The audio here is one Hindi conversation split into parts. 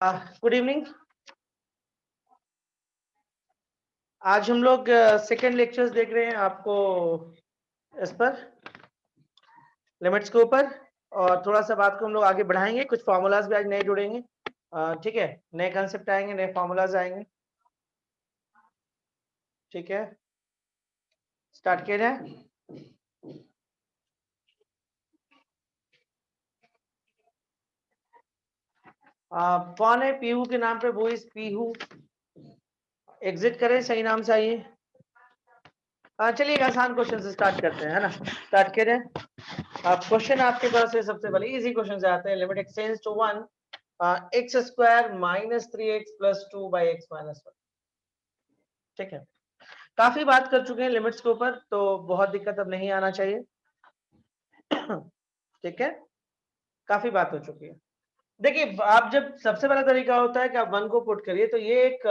Good evening. आज हम लोग सेकेंड लेक्चर्स देख रहे हैं आपको इस पर लिमिट्स के ऊपर, और थोड़ा सा बात को हम लोग आगे बढ़ाएंगे। कुछ फार्मूलाज भी आज नए जुड़ेंगे, ठीक है, नए कंसेप्ट आएंगे, नए फार्मूलाज आएंगे। ठीक है, स्टार्ट किया जाए। कौन है पीहू के नाम पे? वो इस पीहू एग्जिट करें, सही नाम से आइए। चलिए एक आसान क्वेश्चन से स्टार्ट करते हैं, है ना। स्टार्ट किया जाए। क्वेश्चन आपके पास है, सबसे पहले इजी क्वेश्चन से आते हैं। Limit x tends to 1 x square minus 3x plus 2 by x minus 1। ठीक है, काफी बात कर चुके हैं लिमिट्स के ऊपर, तो बहुत दिक्कत अब नहीं आना चाहिए। ठीक है, काफी बात हो चुकी है। देखिए, आप जब सबसे पहला तरीका होता है कि आप वन को पुट करिए, तो ये एक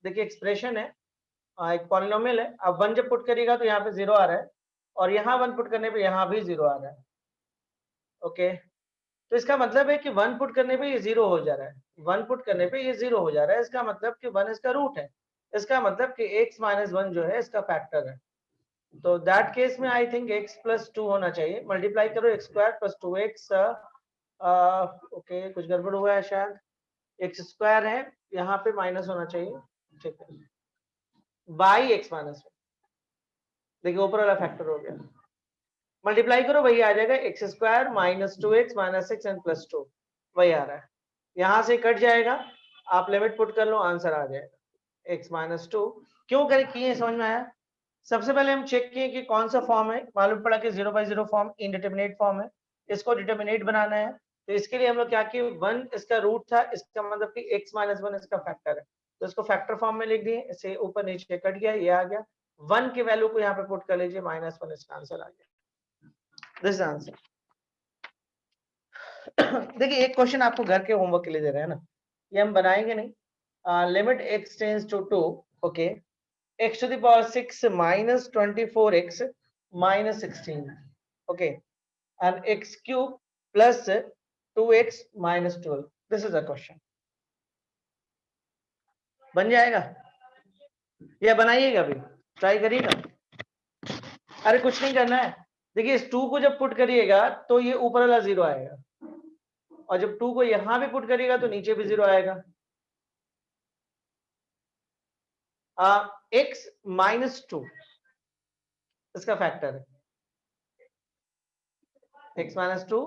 देखिए एक्सप्रेशन है, एक पॉलिनोमियल है। आप वन जब पुट करिएगा तो यहाँ पे जीरो आ रहा है, और यहाँ वन पुट करने पे यहाँ भी जीरो आ रहा है। ओके, तो इसका मतलब है कि वन पुट करने पे ये जीरो हो जा रहा है, वन पुट करने पे ये जीरो हो जा रहा है। इसका मतलब कि वन इसका रूट है, इसका मतलब कि x माइनस वन जो है इसका फैक्टर है। तो दैट केस में I think x plus two होना चाहिए। मल्टीप्लाई करो x square plus two x, okay कुछ गड़बड़ हुआ है शायद। एक्स स्क्वायर है, यहाँ पे माइनस होना चाहिए, ठीक है, बाई एक्स माइनस वन। देखिए ऊपर वाला फैक्टर हो गया, मल्टीप्लाई करो वही आ जाएगा, x square minus two x minus six and plus two, वही आ रहा है। यहाँ से कट जाएगा, आप लिमिट पुट कर लो, आंसर आ जाएगा एक्स माइनस टू। क्यों करें किए, समझ में आया? सबसे पहले हम चेक किए कि कौन सा फॉर्म है। मालूम पड़ा कि 0/0 फॉर्म इनडिटरमिनेट फॉर्म है, इसको डिटरमिनेट बनाना है। तो इसके लिए हम लोग क्या किए, वन इसका रूट था, इसका मतलब कि x माइनस वन इसका फैक्टर है, तो इसको फैक्टर फॉर्म में लिख दिए। इसे ऊपर नीचे कट गया, ये आ गया। वन की वैल्यू को यहाँ पे पुट कर लीजिए, माइनस वन, इसका आंसर आ गया। This answer. देखिए एक क्वेश्चन आपको घर के होमवर्क के लिए दे रहे हैं ना, ये हम बनाएंगे नहीं। Limit x tends to 2, okay, x to the power 6 minus 24x minus 16, okay, and x cube plus 2x minus 12. This is a question. बन जाएगा या बनाइएगा? अभी ट्राई करिएगा। अरे कुछ नहीं करना है। देखिए इस 2 को जब पुट करिएगा तो ये ऊपर वाला जीरो आएगा, और जब 2 को यहां भी पुट करिएगा तो नीचे भी जीरो आएगा। x माइनस 2 इसका फैक्टर है, x माइनस 2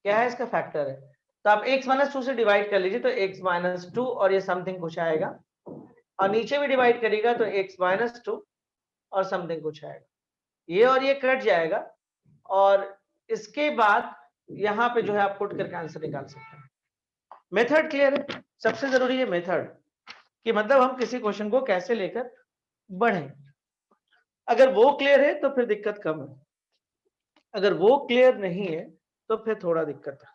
क्या है, इसका फैक्टर है। तो आप x माइनस 2 से डिवाइड कर लीजिए, तो x माइनस 2 और ये समथिंग कुछ आएगा, और नीचे भी डिवाइड करिएगा तो x माइनस 2 और समथिंग कुछ आएगा। ये और ये कट जाएगा, और इसके बाद यहाँ पे जो है आप पुट करके आंसर निकाल सकते हैं। मेथड क्लियर है? सबसे जरूरी है मेथड, कि मतलब हम किसी क्वेश्चन को कैसे लेकर बढ़े। अगर वो क्लियर है तो फिर दिक्कत कम है, अगर वो क्लियर नहीं है तो फिर थोड़ा दिक्कत है।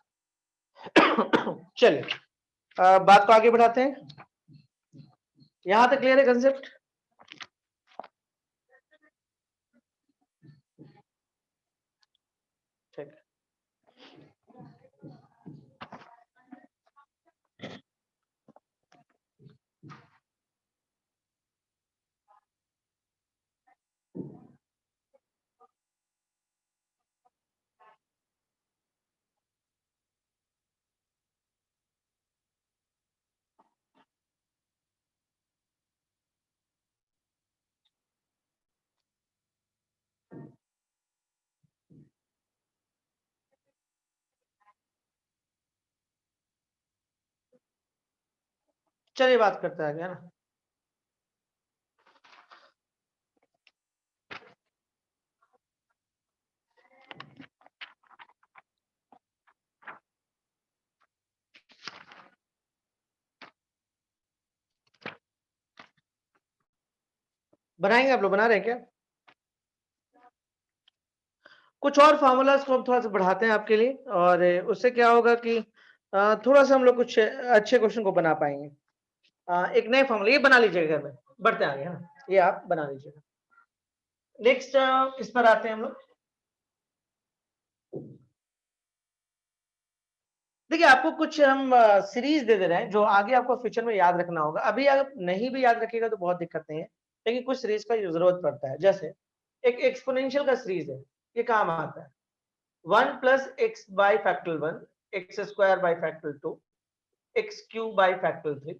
चलिए बात को आगे बढ़ाते हैं। यहां तक क्लियर है कंसेप्ट? ठीक है, चलिए बात करते हैं आगे, है ना। बनाएंगे? आप लोग बना रहे हैं क्या? कुछ और फार्मूलाज को हम थोड़ा सा बढ़ाते हैं आपके लिए, और उससे क्या होगा कि थोड़ा सा हम लोग कुछ अच्छे क्वेश्चन को बना पाएंगे। एक नए फॉर्मूला ये बना लीजिएगा घर में, बढ़ते आगे, है ना, ये आप बना लीजिएगा। नेक्स्ट इस पर आते हैं हम लोग। देखिए आपको कुछ हम सीरीज दे रहे हैं जो आगे आपको फ्यूचर में याद रखना होगा। अभी अगर नहीं भी याद रखिएगा तो बहुत दिक्कत नहीं है, लेकिन कुछ सीरीज का जरूरत पड़ता है। जैसे एक एक्सपोनेंशियल का सीरीज है, ये काम आता है 1 plus x by factorial 1, x square by factorial 2, X cube by factorial 3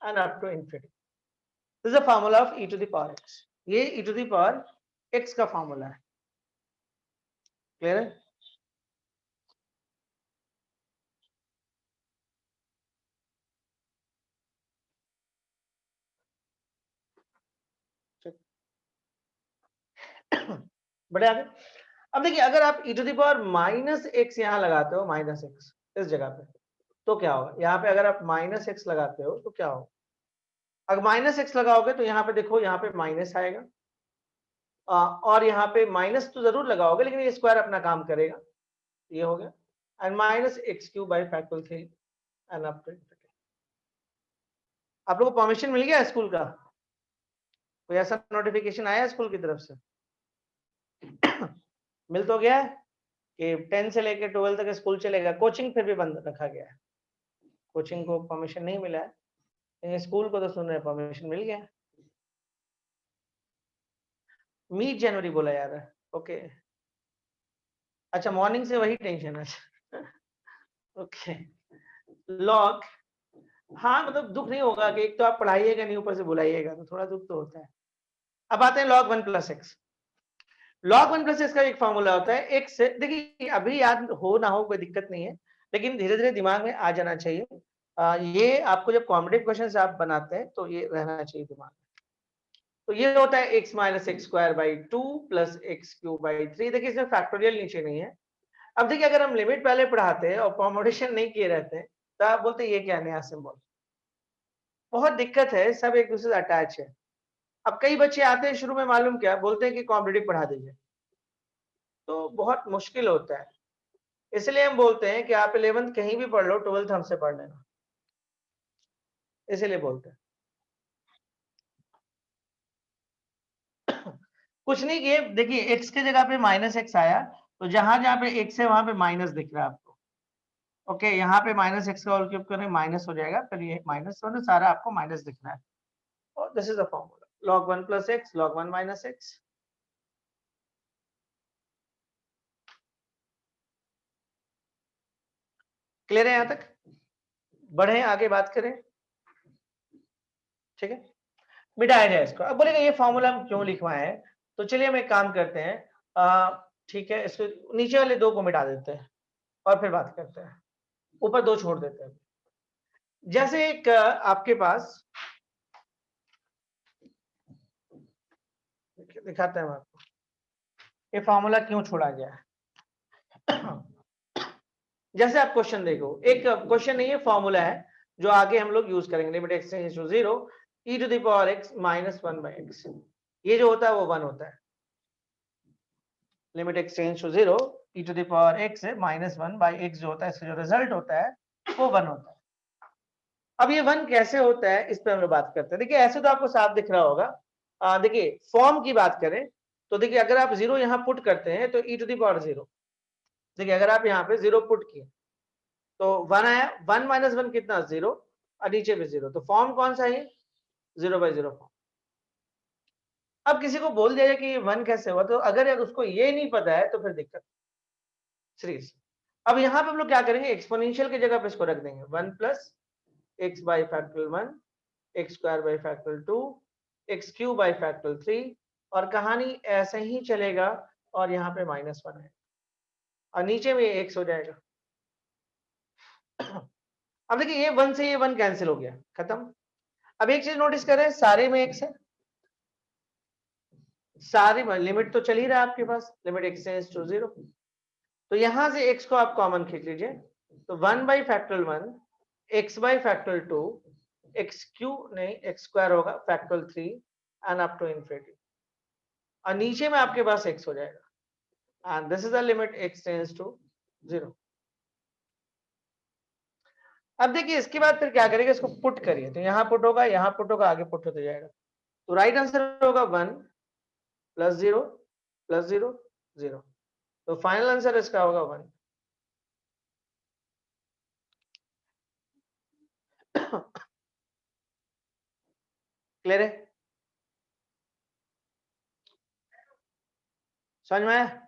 and up to infinity. This is the formula of E to the power X. ये E to the power X का फार्मूला है। क्लियर है? बड़े आगे। अब देखिए अगर आप e to the power minus X यहाँ लगाते हो, माइनस एक्स इस जगह पे, तो क्या होगा? यहाँ पे अगर आप माइनस एक्स लगाते हो तो क्या होगा? अगर माइनस एक्स लगाओगे तो यहाँ पे देखो, यहाँ पे माइनस आएगा और यहाँ पे माइनस तो जरूर लगाओगे, लेकिन ये स्क्वायर अपना काम करेगा। ये हो गया and minus X cube by factorial 3 and up to infinity. आप लोगों को परमिशन मिल गया स्कूल का? कोई ऐसा नोटिफिकेशन आया स्कूल की तरफ से? मिल तो गया है कि 10 से लेकर 12 तक स्कूल चलेगा, कोचिंग फिर भी बंद रखा गया है। कोचिंग को परमिशन नहीं मिला है, लेकिन स्कूल को तो सुन रहे परमिशन मिल गया। मिड जनवरी बोला जा रहा है। ओके, अच्छा मॉर्निंग से वही टेंशन है। ओके, लॉग, हाँ मतलब दुख नहीं होगा कि एक तो आप पढ़ाइएगा नहीं, ऊपर से बुलाइएगा, तो थोड़ा दुख तो होता है। अब आते हैं log 1 plus x. Log 1 plus x का एक फॉर्मूला होता है एक्स से, देखिए अभी याद हो ना हो कोई दिक्कत नहीं है, लेकिन धीरे धीरे दिमाग में आ जाना चाहिए। ये आपको जब कॉम्पिटिटिव क्वेश्चन आप बनाते हैं तो ये रहना चाहिए दिमाग में। तो ये होता है x minus x square by 2 plus x cube by 3। देखिए इसमें फैक्टोरियल नीचे नहीं है। अब देखिए अगर हम लिमिट पहले पढ़ाते हैं और कॉम्बिनेशन नहीं किए रहते हैं तो आप बोलते हैं ये क्या नया सिंबल। बहुत दिक्कत है, सब एक दूसरे से अटैच है। अब कई बच्चे आते हैं शुरू में मालूम क्या बोलते हैं कि कॉम्पिटिटिव पढ़ा दीजिए, तो बहुत मुश्किल होता है। इसलिए हम बोलते हैं कि आप 11th कहीं भी पढ़ लो, 12th हमसे पढ़ लेना, इसीलिए बोलते हैं। कुछ नहीं किए, देखिए एक्स की जगह पे माइनस एक्स आया, तो जहां जहां पे एक्स है वहां पे माइनस दिख रहा है आपको। ओके, यहाँ पे माइनस एक्स का होल क्यूब करें माइनस हो जाएगा, फिर ये माइनस होने सारा आपको माइनस दिख रहा है। और this is the formula log 1 plus x log 1 minus x. Clear है यहाँ तक? बढ़े आगे बात करें, ठीक है, मिटाया जाए इसको। अब बोलेगा ये फॉर्मूला हम क्यों लिखवाए हैं, तो चलिए हम एक काम करते हैं, ठीक है, इसको नीचे वाले दो को मिटा देते हैं और फिर बात करते हैं, ऊपर दो छोड़ देते हैं। जैसे एक आपके पास दिखाते हैं आपको ये फॉर्मूला क्यों छोड़ा गया है। जैसे आप क्वेश्चन देखो, एक क्वेश्चन नहीं है, फॉर्मूला है जो आगे हम लोग यूज करेंगे। Limit x tends to 0 e to the power x minus 1 by x. ये जो होता है वो 1 होता है। Limit x tends to 0 e to the power x minus 1 by x जो होता है, इसका जो रिजल्ट होता है वो 1 होता है। अब ये 1 कैसे होता है इस पर हम लोग बात करते हैं। देखिए ऐसे तो आपको साफ दिख रहा होगा। देखिए फॉर्म की बात करें तो देखिए अगर आप 0 यहाँ पुट करते हैं तो e टू द पावर 0। देखिए अगर आप यहाँ पे 0 पुट किए तो 1 आया, 1 माइनस 1 कितना 0 और नीचे भी 0, तो फॉर्म कौन सा है? 0 बाई 0 फॉर्म। अब किसी को बोल दिया जाए कि ये 1 कैसे हुआ, तो अगर उसको ये नहीं पता है तो फिर दिक्कत सीरीज। अब यहाँ पे हम लोग क्या करेंगे, एक्सपोनेंशियल की जगह पे इसको रख देंगे 1 plus x by factorial 1, x square by factorial 2, X cube by factorial 3, और कहानी ऐसे ही चलेगा और यहाँ पे माइनस 1 है और नीचे में एक्स हो जाएगा। अब देखिए ये 1 से ये 1 कैंसिल हो गया, खत्म। अब एक चीज नोटिस करें, सारे में एक्स है, सारी लिमिट तो चल ही रहा है आपके पास, लिमिट एक्स टेंड्स टू 0, तो यहां से x को आप कॉमन खींच लीजिए, तो 1 by factorial 1, x by factorial 2, X cube नहीं एक्स स्क्वायर होगा factorial 3 and up to infinity, और नीचे में आपके पास x हो जाएगा and this is the limit x tends to 0। अब देखिए इसके बाद फिर क्या करेंगे, इसको पुट करिए, तो यहाँ पुट होगा, यहाँ पुट होगा, आगे पुट होते जाएगा, तो राइट आंसर होगा 1 प्लस 0 प्लस 0 0, तो फाइनल आंसर इसका होगा 1। क्लियर है? समझ में आया?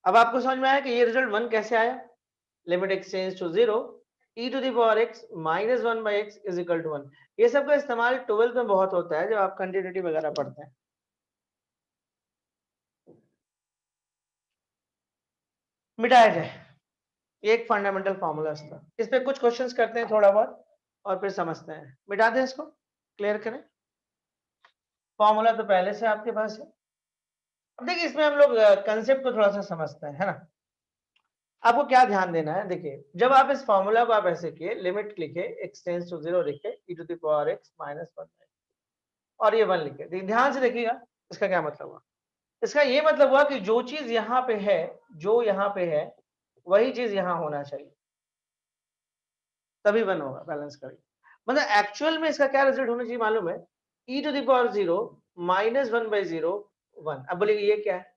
अब आपको समझ में आया कि ये रिजल्ट 1 कैसे आया? Limit x tends to 0 e to the power x minus 1 by x is equal to 1। ये सब का इस्तेमाल 12th में बहुत होता है जब आप कंटिन्यूटी वगैरह पढ़ते हैं। मिटाया जाए, ये एक फंडामेंटल फॉर्मूला था। इस पे कुछ क्वेश्चंस करते हैं थोड़ा बहुत और फिर समझते हैं। मिटा दें इसको, क्लियर करें। फॉर्मूला तो पहले से आपके पास है। अब देखिए इसमें हम लोग कंसेप्ट को थोड़ा सा समझते हैं, है ना। आपको क्या ध्यान देना है, देखिए जब आप इस फॉर्मूला को आप ऐसे किए, लिमिट लिखे x टेंड्स टू 0 लिखे e to the power x minus 1 और ये 1 लिखे। ध्यान से देखिएगा इसका क्या मतलब हुआ। इसका ये मतलब हुआ कि जो चीज यहाँ पे है, जो यहाँ पे है वही चीज यहाँ होना चाहिए, तभी 1 होगा, बैलेंस करिए। मतलब एक्चुअल में इसका क्या रिजल्ट होना चाहिए मालूम है? e to the power 0 minus 1 by 0 1। अब बोलिए ये क्या है?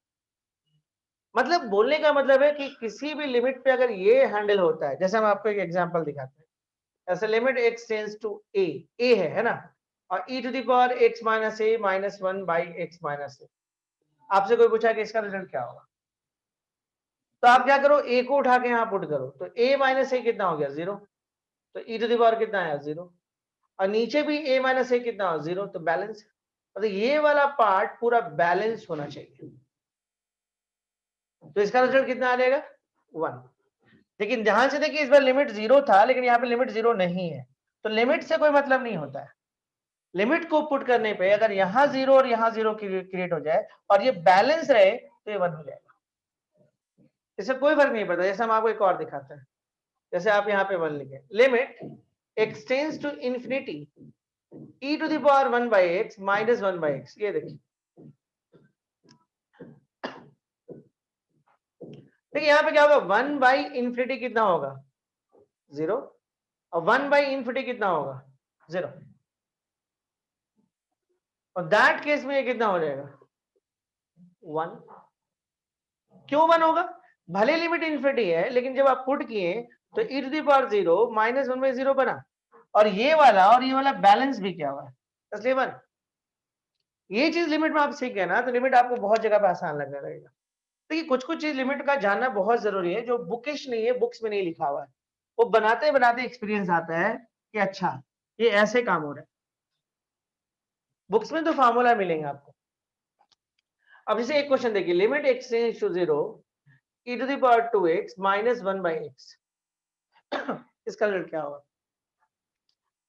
मतलब बोलने का मतलब है कि किसी भी लिमिट पे अगर ये हैंडल होता है, जैसे हम आपको एक एग्जांपल दिखाते हैं, ऐसे limit x tends to a है ना, और e to the power x minus a minus 1 by x minus a। आपसे कोई पूछा कि इसका रिजल्ट क्या होगा, तो आप क्या करो, a को उठा के यहाँ पुट करो, तो a माइनस a कितना हो गया 0, तो e टू द पावर कितना आया 0, और नीचे भी a माइनस a कितना हो 0, तो बैलेंस। तो ये वाला पार्ट पूरा बैलेंस होना चाहिए, तो इसका रिजल्ट कितना आ जाएगा 1। लेकिन ध्यान से देखिए इस बार लिमिट 0 था, लेकिन यहाँ पे लिमिट 0 नहीं है, तो लिमिट से कोई मतलब नहीं होता है। लिमिट को पुट करने पे अगर यहाँ 0 और यहाँ 0 क्रिएट हो जाए और ये बैलेंस रहे तो ये 1 हो जाएगा, इससे कोई फर्क नहीं पड़ता। जैसे हम आपको एक और दिखाते हैं, जैसे आप यहाँ पे 1 लिखे, limit x tends to infinity e to the power 1 by x minus 1 by x। ये देखिए, देखिए यहाँ पे क्या होगा, 1 बाई इंफिनिटी कितना होगा 0, और 1 बाई इंफिनिटी कितना होगा 0, और दैट केस में ये कितना हो जाएगा 1। क्यों 1 होगा? भले लिमिट इंफिनिटी है, लेकिन जब आप पुट किए तो e to the power 0 minus 1 by 0 बना, और ये वाला बैलेंस भी क्या हुआ है, इसलिए 1। ये चीज लिमिट में आप सीख गए ना, तो लिमिट आपको बहुत जगह पे आसान लगने लगेगा। देखिए कुछ कुछ चीज लिमिट का जानना बहुत जरूरी है, जो बुकिश नहीं है, बुक्स में नहीं लिखा हुआ है, वो बनाते बनाते एक्सपीरियंस आता है कि अच्छा ये ऐसे काम हो रहा है। बुक्स में तो फार्मूला मिलेंगे आपको। अब जैसे एक क्वेश्चन देखिए, limit x tends to 0 e to the power 2x minus 1 by x, इसका रिजल्ट क्या होगा?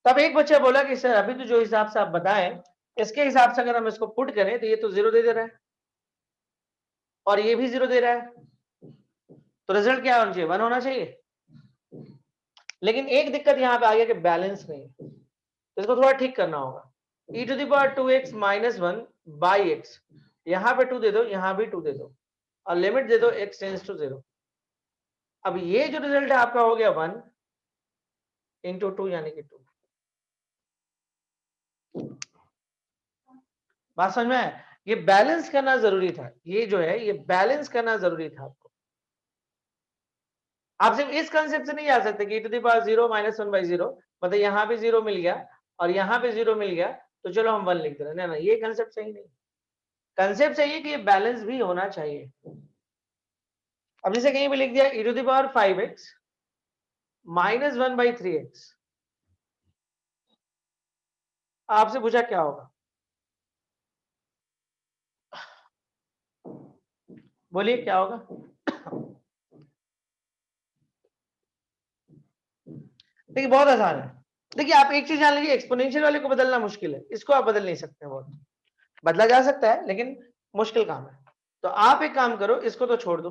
तब एक बच्चा बोला कि सर अभी तो जो हिसाब से आप बताएं, इसके हिसाब से अगर हम इसको पुट करें तो ये तो 0 दे रहा है और ये भी 0 दे रहा है, तो रिजल्ट क्या होना चाहिए 1 होना चाहिए। लेकिन एक दिक्कत यहाँ पे आ गया कि बैलेंस नहीं है, तो इसको थोड़ा ठीक करना होगा। e to the power 2x minus 1 by x, यहाँ पे 2 दे दो, यहाँ भी 2 दे दो, और लिमिट दे दो x टेंड्स टू 0। अब ये जो रिजल्ट है आपका हो गया 1 इंटू 2 यानी कि 2। बात समझ में आया? ये बैलेंस करना जरूरी था, ये जो है ये बैलेंस करना जरूरी था आपको। आप सिर्फ इस कंसेप्ट से नहीं आ सकते कि e to the power 0 minus 1 by 0, मतलब यहाँ पे 0 मिल गया और यहाँ पे 0 मिल गया तो चलो हम 1 लिख दे रहे हैं। ना ये कंसेप्ट सही नहीं। कंसेप्ट चाहिए कि ये बैलेंस भी होना चाहिए। अब जैसे कहीं भी लिख दिया e to the power 5x minus 1 by 3x, आपसे पूछा क्या होगा, बोलिए क्या होगा? देखिए बहुत आसान है। देखिए आप एक चीज जान लीजिए, एक्सपोनेंशियल वाले को बदलना मुश्किल है, इसको आप बदल नहीं सकते, बहुत बदला जा सकता है लेकिन मुश्किल काम है। तो आप एक काम करो, इसको तो छोड़ दो,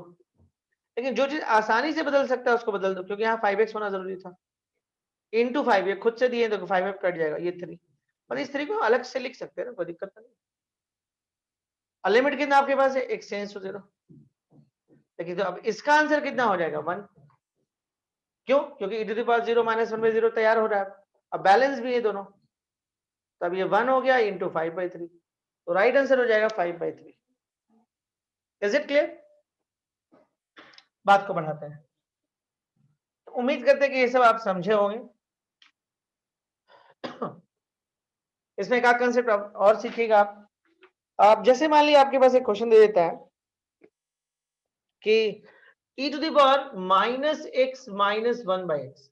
लेकिन जो चीज आसानी से बदल सकता है उसको बदल दो, क्योंकि यहाँ 5x होना जरूरी था। इंटू 5 ये खुद से दिए तो 5 कट जाएगा, ये 3, और इस 3 को अलग से लिख सकते हैं ना, कोई दिक्कत नहीं। लिमिट कितना आपके पास है x टेंड्स टू 0। देखिए तो अब इसका आंसर कितना हो जाएगा 1। क्यों? क्योंकि e to the power 0 minus 1 by 0 तैयार हो रहा है, अब बैलेंस भी है दोनों, तो अब ये 1 हो गया इंटू 5/3, तो राइट आंसर हो जाएगा 5/3। Is it clear? बात को बढ़ाते हैं, तो उम्मीद करते हैं कि ये सब आप समझे होंगे। इसमें एक कंसेप्ट और सीखिएगा आप जैसे मान लीजिए आपके पास एक क्वेश्चन दे देता है कि e to the power minus x minus 1/x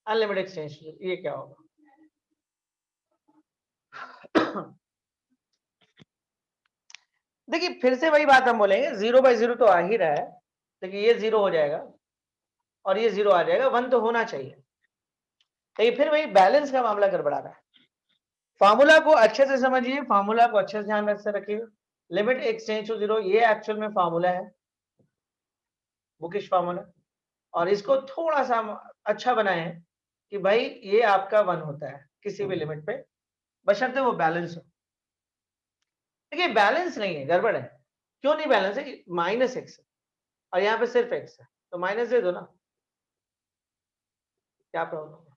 unlimited extension, ये क्या होगा? देखिए फिर से वही बात हम बोलेंगे, 0/0 तो आ ही रहा है, देखिए ये 0 हो जाएगा और ये 0 आ जाएगा, 1 तो होना चाहिए। लेकिन फिर वही बैलेंस का मामला गड़बड़ा रहा है। फार्मूला को अच्छे से समझिए, फार्मूला को अच्छे से ध्यान में से रखिए। लिमिट एक्स टेंड्स टू 0 ये एक्चुअल में फार्मूला है, बुकिश फार्मूला, और इसको थोड़ा सा अच्छा बनाए हैं कि भाई ये आपका 1 होता है किसी भी लिमिट पे, बशर्ते वो बैलेंस हो। देखिए बैलेंस नहीं है, गड़बड़ है। क्यों नहीं बैलेंस है? माइनस एक्स और यहाँ पे सिर्फ एक्स है, तो माइनस दे दो ना, क्या प्रॉब्लम है?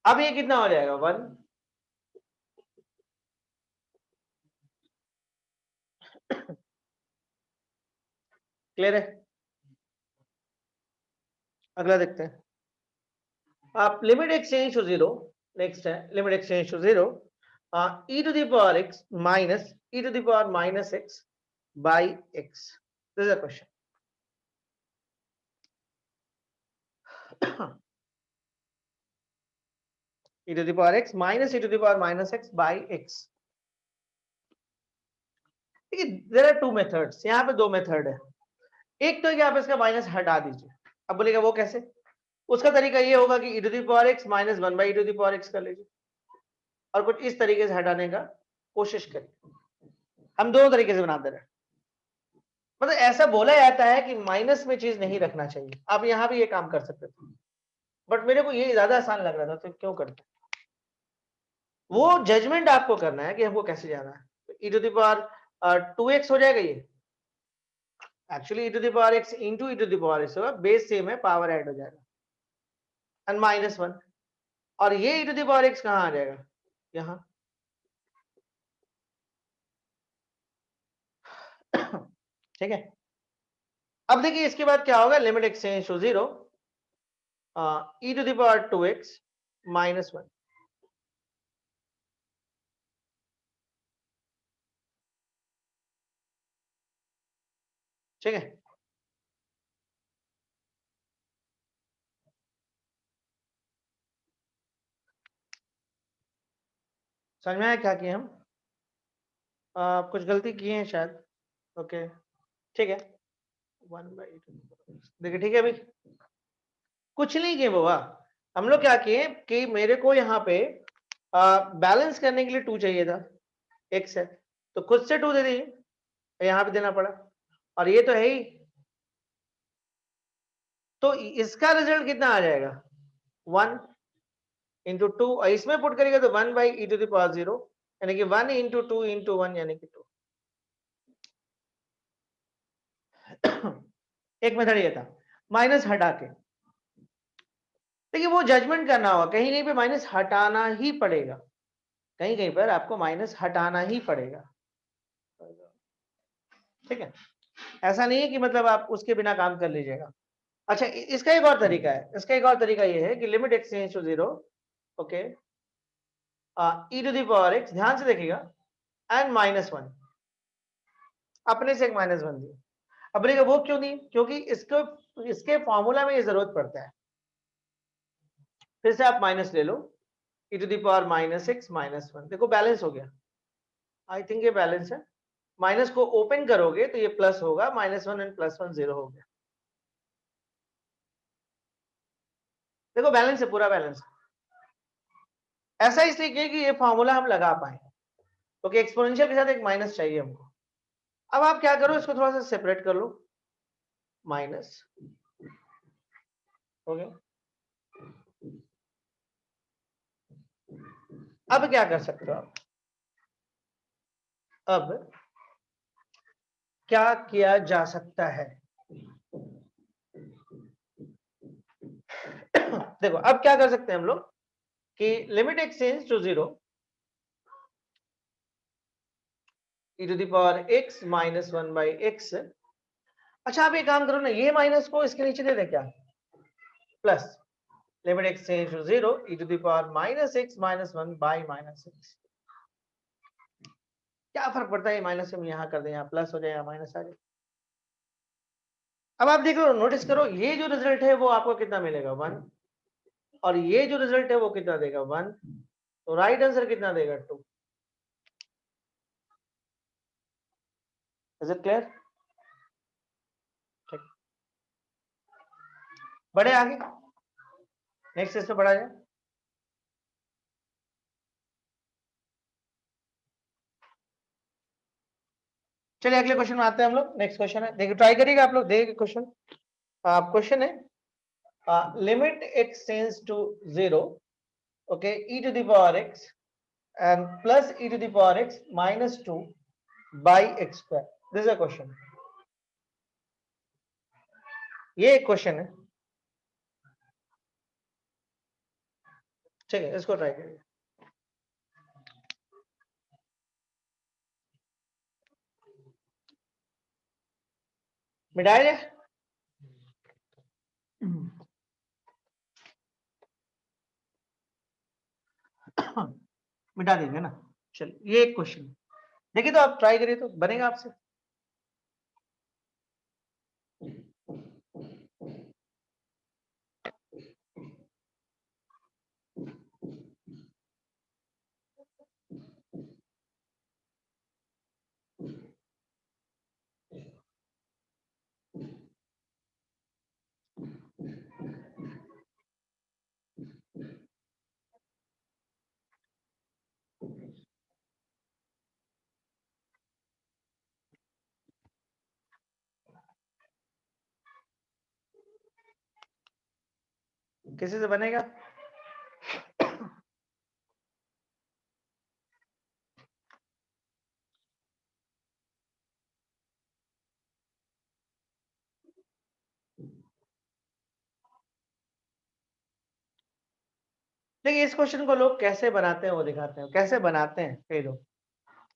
अब ये कितना हो जाएगा? 1। क्लियर है? अगला देखते हैं। आप limit X change to 0, next है limit X change to 0, e to the power x minus e to the power minus x by x. This is a question. e to the power x minus e to the power minus x by x. देखिए देयर आर टू मेथड्स, यहाँ पे दो मेथड है। एक तो कि आप इसका माइनस हटा दीजिए। अब बोलेगा वो कैसे? उसका तरीका ये होगा कि e to the power x minus 1 by e to the power x कर लीजिए और कुछ इस तरीके से हटाने का कोशिश करिए। हम दोनों तरीके से बनाते रहे। मतलब ऐसा बोला जाता है कि माइनस में चीज नहीं रखना चाहिए, आप यहाँ भी ये काम कर सकते थे, बट मेरे को ये ज्यादा आसान लग रहा था, तो क्यों करते? वो जजमेंट आपको करना है कि हमको कैसे जाना है। e to the power 2x हो जाएगा, ये actually e to the power x into e to the power x होगा, बेस सेम है, पावर ऐड हो जाएगा, एंड माइनस 1, और ये e to the power x कहाँ आ जाएगा? यहाँ। ठीक है, अब देखिए इसके बाद क्या होगा, limit x change to 0, e to the power 2x minus 1। ठीक है, समझ में आया क्या किए हम? कुछ गलती किए हैं शायद। ओके ठीक है, 1/2 देखिए, ठीक है, अभी कुछ नहीं किए बाबा। हम लोग क्या किए कि मेरे को यहाँ पे बैलेंस करने के लिए 2 चाहिए था, x है, तो खुद से 2 दे दीजिए, यहाँ पे देना पड़ा, और ये तो है ही, तो इसका रिजल्ट कितना आ जाएगा? 1 इंटू 2, और इसमें पुट करेगा तो 1/e⁻0, यानी कि 1 इंटू 2 इंटू 1 यानी कि 2। एक मेथड ये था माइनस हटा के। देखिए वो जजमेंट करना होगा, कहीं कहीं पे माइनस हटाना ही पड़ेगा, कहीं कहीं पर आपको माइनस हटाना ही पड़ेगा। ठीक है, ऐसा नहीं है कि मतलब आप उसके बिना काम कर लीजिएगा। अच्छा इसका एक और तरीका है, इसका एक और तरीका ये है कि limit x tends to 0, okay, e to the power x, ध्यान से देखिएगा, एंड माइनस 1, अपने से एक माइनस 1 दिया। अब बोलेगा वो क्यों नहीं? क्योंकि इसको इसके फॉर्मूला में ये जरूरत पड़ता है। फिर से आप माइनस ले लो, e to the power minus x minus 1, देखो बैलेंस हो गया, आई थिंक ये बैलेंस है। माइनस को ओपन करोगे तो ये प्लस होगा, -1 एंड +1 0 हो गया। देखो बैलेंस है, पूरा बैलेंस। ऐसा इसलिए कि ये फॉर्मूला हम लगा पाए, क्योंकि एक्सपोनेंशियल के साथ एक माइनस चाहिए हमको। अब आप क्या करो, इसको थोड़ा सा सेपरेट कर लो, माइनस हो गया। अब क्या कर सकते हो आप? अब क्या किया जा सकता है? देखो अब क्या कर सकते हैं हम लोग कि limit x tends to 0, e to the power x minus 1/x। अच्छा आप एक काम करो ना, ये माइनस को इसके नीचे दे दे क्या, plus, limit x tends to 0 e to the power -x - 1 by -x। क्या फर्क पड़ता है ये माइनस हम यहाँ कर दें, यहाँ प्लस हो जाए या माइनस आ जाए। अब आप देखो, नोटिस करो, ये जो रिजल्ट है वो आपको कितना मिलेगा 1, और ये जो रिजल्ट है वो कितना देगा 1, तो राइट आंसर कितना देगा 2। Is it clear? ठीक, बढ़े आगे, नेक्स्ट इसमें बढ़ा जाए। चलिए अगले क्वेश्चन में आते हैं हम लोग। नेक्स्ट क्वेश्चन है, देखिए ट्राई करिएगा आप लोग, देखिए क्वेश्चन। क्वेश्चन है limit x tends to 0, okay, e to the power x and plus e to the power x minus 2 by x square. This is a question. ये एक क्वेश्चन है, ठीक है, इसको ट्राई करिए। मिटाए जाए, मिटा देंगे ना। चलिए ये एक क्वेश्चन देखिए, तो आप ट्राई करिए तो बनेगा आपसे। किसी से बनेगा? देखिए इस क्वेश्चन को लोग कैसे बनाते हैं वो दिखाते हैं, कैसे बनाते हैं कई लोग।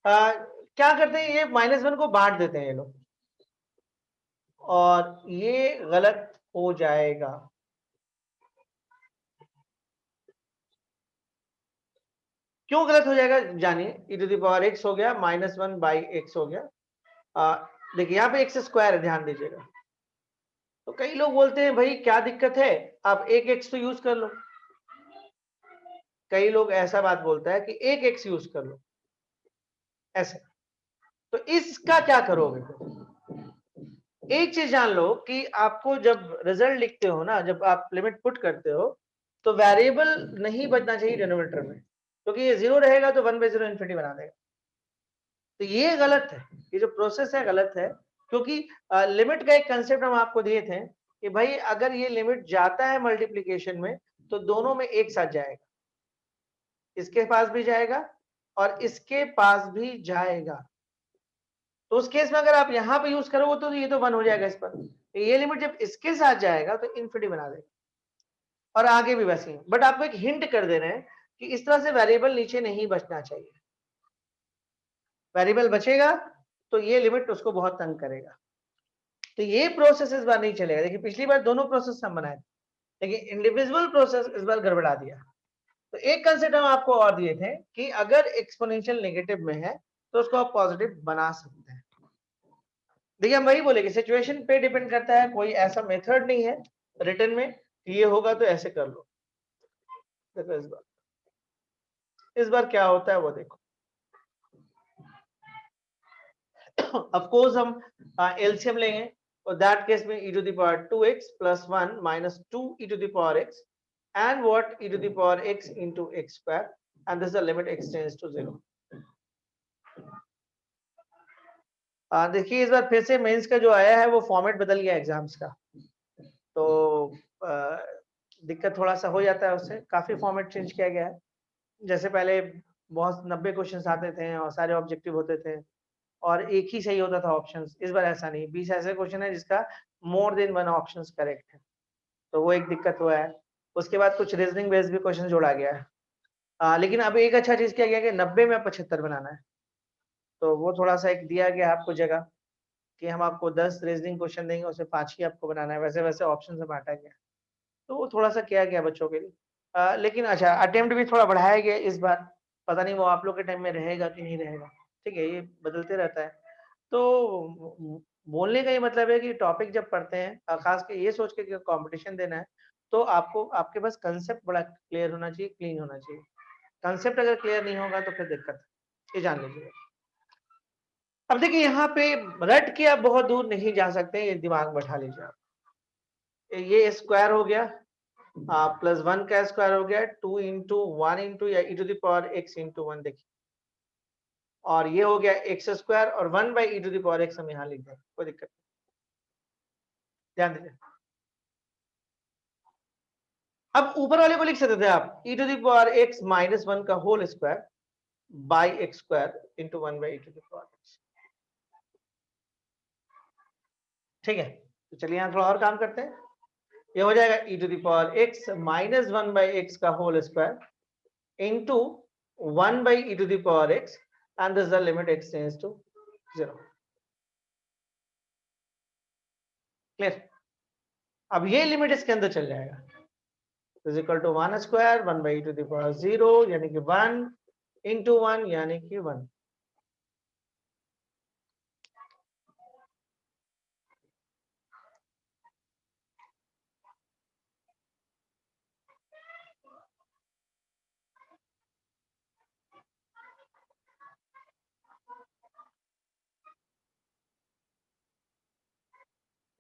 क्या करते हैं, ये -1 को बांट देते हैं ये लोग, और ये गलत हो जाएगा। क्यों गलत हो जाएगा जानिए। e to the power x हो गया, -1 बाई x हो गया। देखिए यहाँ पे x स्क्वायर है, ध्यान दीजिएगा। तो कई लोग बोलते हैं भाई क्या दिक्कत है, आप एक x तो यूज कर लो। कई लोग ऐसा बात बोलता है कि एक x यूज कर लो ऐसे। तो इसका क्या करोगे? एक चीज जान लो कि आपको जब रिजल्ट लिखते हो ना, जब आप लिमिट पुट करते हो, तो वेरिएबल नहीं बचना चाहिए डिनोमिनेटर में, क्योंकि ये 0 रहेगा तो 1/0 इन्फिनिटी बना देगा। तो ये गलत है, ये जो प्रोसेस है गलत है, क्योंकि लिमिट का एक कंसेप्ट हम आपको दिए थे कि भाई अगर ये लिमिट जाता है मल्टीप्लिकेशन में तो दोनों में एक साथ जाएगा, इसके पास भी जाएगा और इसके पास भी जाएगा। तो उस केस में अगर आप यहाँ पे यूज करोगे तो ये तो 1 हो जाएगा इस पर। ये लिमिट जब इसके साथ जाएगा तो इन्फिनिटी बना देगा, और आगे भी वैसे ही। बट आपको एक हिंट कर दे रहे हैं कि इस तरह से वेरिएबल नीचे नहीं बचना चाहिए। वेरिएबल बचेगा तो ये लिमिट उसको बहुत तंग करेगा। तो ये प्रोसेस इस बार नहीं चलेगा। देखिए पिछली बार दोनों प्रोसेस हम बनाए थे, लेकिन इंडिविजुअल प्रोसेस इस बार गड़बड़ा दिया। तो एक कंसेप्ट हम आपको और दिए थे कि अगर एक्सपोनेंशियल नेगेटिव में है तो उसको आप पॉजिटिव बना सकते हैं। देखिए हम वही बोले कि सिचुएशन पे डिपेंड करता है, कोई ऐसा मेथड नहीं है रिटर्न में कि ये होगा तो ऐसे कर लो। देखो इस बार क्या होता है वो देखो। ऑफ कोर्स हम एलसीएम लेंगे, और दैट केस में e to the power 2x plus 1 minus 2 e to the power x and what e to the power x into x square, and this is the limit x tends to 0। देखिए इस बार फिर से मेंस का जो आया है वो फॉर्मेट बदल गया एग्जाम्स का, तो दिक्कत थोड़ा सा हो जाता है उससे। काफी फॉर्मेट चेंज किया गया है। जैसे पहले बहुत 90 क्वेश्चन आते थे और सारे ऑब्जेक्टिव होते थे और एक ही सही होता था ऑप्शंस। इस बार ऐसा नहीं, 20 ऐसे क्वेश्चन है जिसका मोर देन 1 ऑप्शंस करेक्ट है, तो वो एक दिक्कत हुआ है। उसके बाद कुछ रीजनिंग बेस्ड भी क्वेश्चन जोड़ा गया है। लेकिन अब एक अच्छा चीज किया गया कि 90 में 75 बनाना है, तो वो थोड़ा सा एक दिया गया आपको जगह कि हम आपको 10 रीजनिंग क्वेश्चन देंगे, उससे 5 ही आपको बनाना है, वैसे वैसे ऑप्शन से बांटा गया। तो वो थोड़ा सा किया गया बच्चों के लिए। लेकिन अच्छा अटेम्प्ट भी थोड़ा बढ़ाया गया इस बार, पता नहीं वो आप लोग के टाइम में रहेगा कि नहीं रहेगा, ठीक है, ये बदलते रहता है। तो बोलने का ये मतलब है कि टॉपिक जब पढ़ते हैं, खास के ये सोच के कि कंपटीशन देना है, तो आपको आपके पास कंसेप्ट बड़ा क्लियर होना चाहिए, क्लीन होना चाहिए। कंसेप्ट अगर क्लियर नहीं होगा तो फिर दिक्कत है, ये जान लीजिए। अब देखिए यहाँ पे रट के आप बहुत दूर नहीं जा सकते, ये दिमाग में बैठा लीजिए आप। ये स्क्वायर हो गया, प्लस 1 का स्क्वायर हो गया 2 इंटू 1 इंटू या E to the power x into 1, देखिए, और ये हो गया एक्स स्क्वायर और 1 by E to the power x हम यहाँ लिख दें, कोई दिक्कत नहीं, ध्यान दीजिए। अब ऊपर वाले को लिख सकते थे आप E to the power x minus 1 का whole square by X square into 1 by E to the power x, ठीक है। तो चलिए यहाँ थोड़ा और काम करते हैं। ये हो जाएगा E to the power x minus 1 by X का whole square into 1 by E to the power x and this is the limit x tends to 0, क्लियर। अब ये लिमिट इसके अंदर चल जाएगा, is equal to 1 square 1 by to the power 0 यानी कि 1 इंटू 1 यानी कि 1।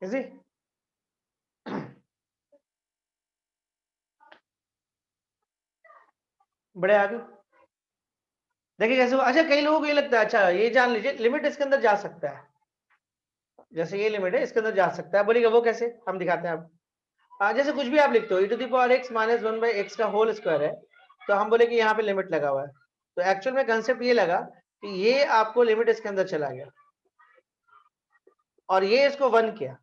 इजी, बड़े आगे देखिए कैसे। अच्छा कई लोगों को ये लगता है, अच्छा ये जान लीजिए लिमिट इसके अंदर जा सकता है, जैसे ये लिमिट है इसके अंदर जा सकता है, बोलिएगा वो कैसे, हम दिखाते हैं आप। जैसे कुछ भी आप लिखते हो E to the power x minus 1 by X का होल स्क्वायर है, तो हम बोले कि यहाँ पे लिमिट लगा हुआ है, तो एक्चुअल में कंसेप्ट ये लगा कि ये आपको लिमिट इसके अंदर चला गया और ये इसको 1 किया।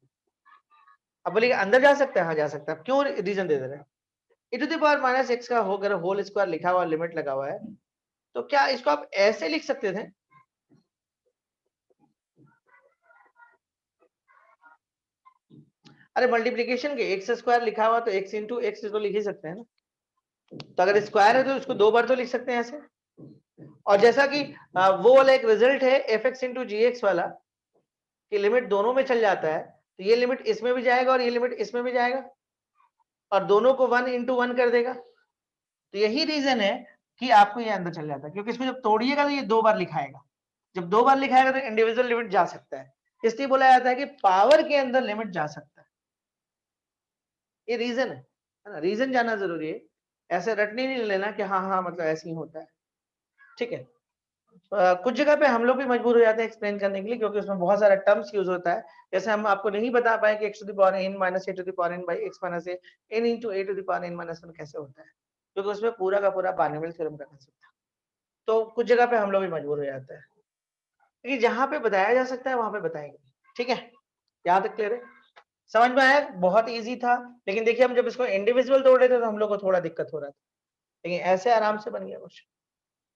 अब बोलिए अंदर जा सकता है, हाँ जा सकता है, क्यों, रीजन दे रहे हैं। E to the power minus X का होकर होल स्क्वायर लिखा हुआ, लिमिट लगा हुआ है, तो क्या इसको आप ऐसे लिख सकते थे, अरे मल्टीप्लीकेशन के एक्स स्क्वायर लिखा हुआ तो एक्स इंटू एक्स तो लिख ही सकते हैं ना, तो अगर स्क्वायर है तो इसको 2 बार तो लिख सकते हैं ऐसे। और जैसा कि वो वाला एक रिजल्ट है एफ एक्स इंटू जी एक्स वाला, कि लिमिट दोनों में चल जाता है, तो ये लिमिट इसमें भी जाएगा और ये लिमिट इसमें भी जाएगा और दोनों को 1 इंटू 1 कर देगा। तो यही रीजन है कि आपको ये अंदर चल जाता है, क्योंकि इसमें जब तोड़िएगा तो ये 2 बार लिखाएगा, जब 2 बार लिखाएगा तो इंडिविजुअल लिमिट जा सकता है, इसलिए बोला जाता है कि पावर के अंदर लिमिट जा सकता है, ये रीजन है ना, रीजन जाना जरूरी है, ऐसे रटने नहीं लेना कि हाँ हाँ मतलब ऐसे ही होता है, ठीक है। कुछ जगह पे हम लोग भी मजबूर हो जाते हैं एक्सप्लेन करने के लिए, क्योंकि उसमें बहुत सारा टर्म्स यूज होता है, जैसे हम आपको नहीं बता पाए कि x to the power n minus a to the power n by x minus a n into a to the power n minus 1 कैसे होता है, क्योंकि उसमें पूरा का पूरा बार्नूमेल थ्योरम का कंसेप्ट था। तो कुछ जगह पे हम लोग भी मजबूर हो जाते हैं, क्योंकि जहां पे बताया जा सकता है वहां पे बताएंगे, ठीक है। यहाँ तक क्लियर है, समझ में आया, बहुत ईजी था। लेकिन देखिए हम जब इसको इंडिविजुअल तोड़ रहे थे तो हम लोग को थोड़ा दिक्कत हो रहा था, लेकिन ऐसे आराम से बन गया क्वेश्चन।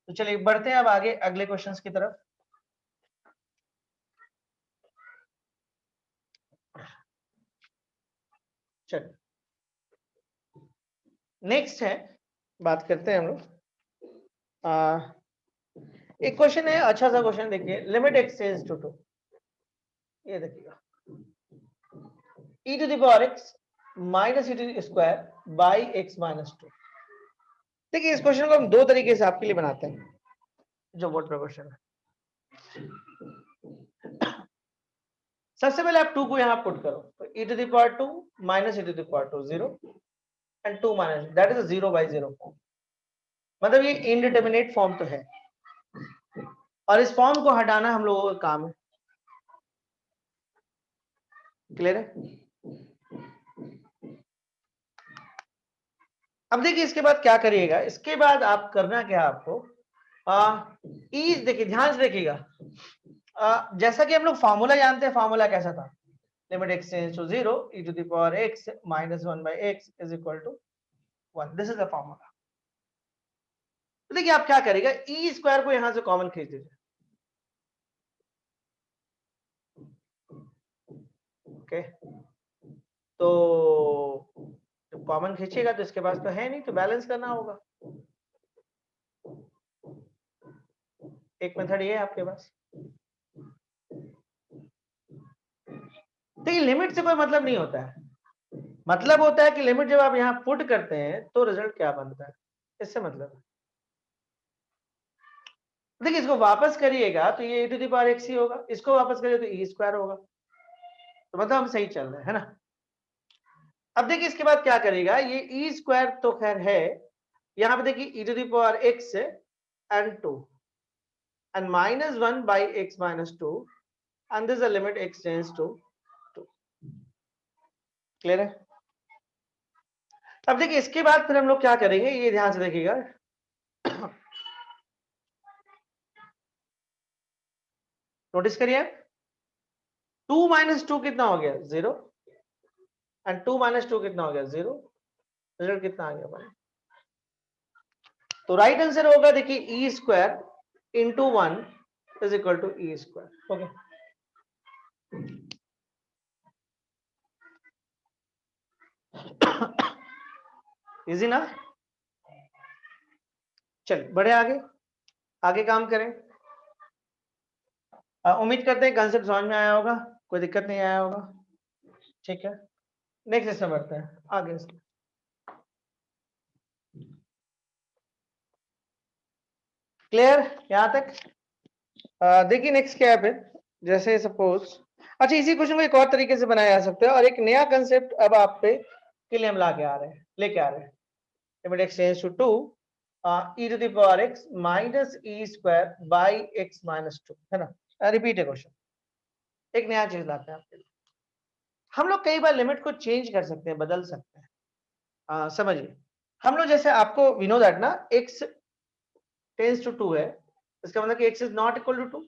तो चलिए बढ़ते हैं अब आगे अगले क्वेश्चंस की तरफ। चलिए नेक्स्ट है, बात करते हैं हम लोग। एक क्वेश्चन है, अच्छा सा क्वेश्चन, देखिए लिमिट एक्स टेंड्स टू 2, ये देखिएगा e to the power x minus e to the square by x minus 2। देखिए इस क्वेश्चन को हम दो तरीके से आपके लिए बनाते हैं, जो बोर्ड पर क्वेश्चन है। सबसे पहले आप 2 को यहां पुट करो, तो e to the power 2 minus e to the power 2 0 and 2 minus, that is 0 by 0 form, मतलब ये इनडिटर्मिनेट फॉर्म तो है, और इस फॉर्म को हटाना हम लोगों का काम है, क्लियर है। अब देखिए इसके बाद क्या करिएगा, इसके बाद आप करना क्या आपको, ई देखिए ध्यान से देखिएगा, जैसा कि हम लोग फॉर्मूला जानते हैं, फॉर्मूला कैसा था, limit x tends to 0 e to the power x minus 1 by x is equal to 1, this is the formula. तो देखिए आप क्या करेगा, ई स्क्वायर को यहां से कॉमन खींच दीजिए, ओके। तो कॉमन खींचेगा तो इसके पास तो है नहीं, तो बैलेंस करना होगा। एक मेथड ये है आपके पास। देखिए लिमिट से कोई मतलब नहीं होता है, मतलब होता है कि लिमिट जब आप यहां पुट करते हैं तो रिजल्ट क्या बनता है, इससे मतलब है। देखिए इसको वापस करिएगा तो ये e⁻x ही होगा, इसको वापस करिए तो e² होगा, तो मतलब हम सही चल रहे हैं, है ना। अब देखिए इसके बाद क्या करेगा, ये e² तो खैर है, यहां पे देखिए e⁻x and 2 and -1 by x minus 2 and this is the limit x tends to 2। Clear है। अब देखिए इसके बाद फिर हम लोग क्या करेंगे, ये ध्यान से देखिएगा। नोटिस करिए 2 - 2 कितना हो गया 0 एंड 2 - 2 कितना हो गया 0, रिजल्ट कितना आ गया भाई। तो राइट आंसर होगा देखिए e² into 1 is equal to e²। Okay easy ना। चलिए बढ़े आगे, आगे काम करें। उम्मीद करते हैं कंसेप्ट समझ में आया होगा, कोई दिक्कत नहीं आया होगा, ठीक है। नेक्स्ट इसमें बढ़ते हैं आगे। क्लियर यहां तक। देखिए नेक्स्ट क्या है फिर, जैसे सपोज, अच्छा इसी क्वेश्चन को एक और तरीके से बनाया जा सकता है, और एक नया कंसेप्ट अब आप पे के लिए हम लेके आ रहे हैं। Limit x tends to 2 e⁻x minus e² by x minus 2, है ना। रिपीट है क्वेश्चन, एक नया चीज लाते हैं आपके लिए। हम लोग कई बार लिमिट को चेंज कर सकते हैं, बदल सकते हैं। समझिए हम लोग जैसे आपको वी नो दैट ना x टेंड्स टू 2 है, इसका मतलब कि x is not equal to 2।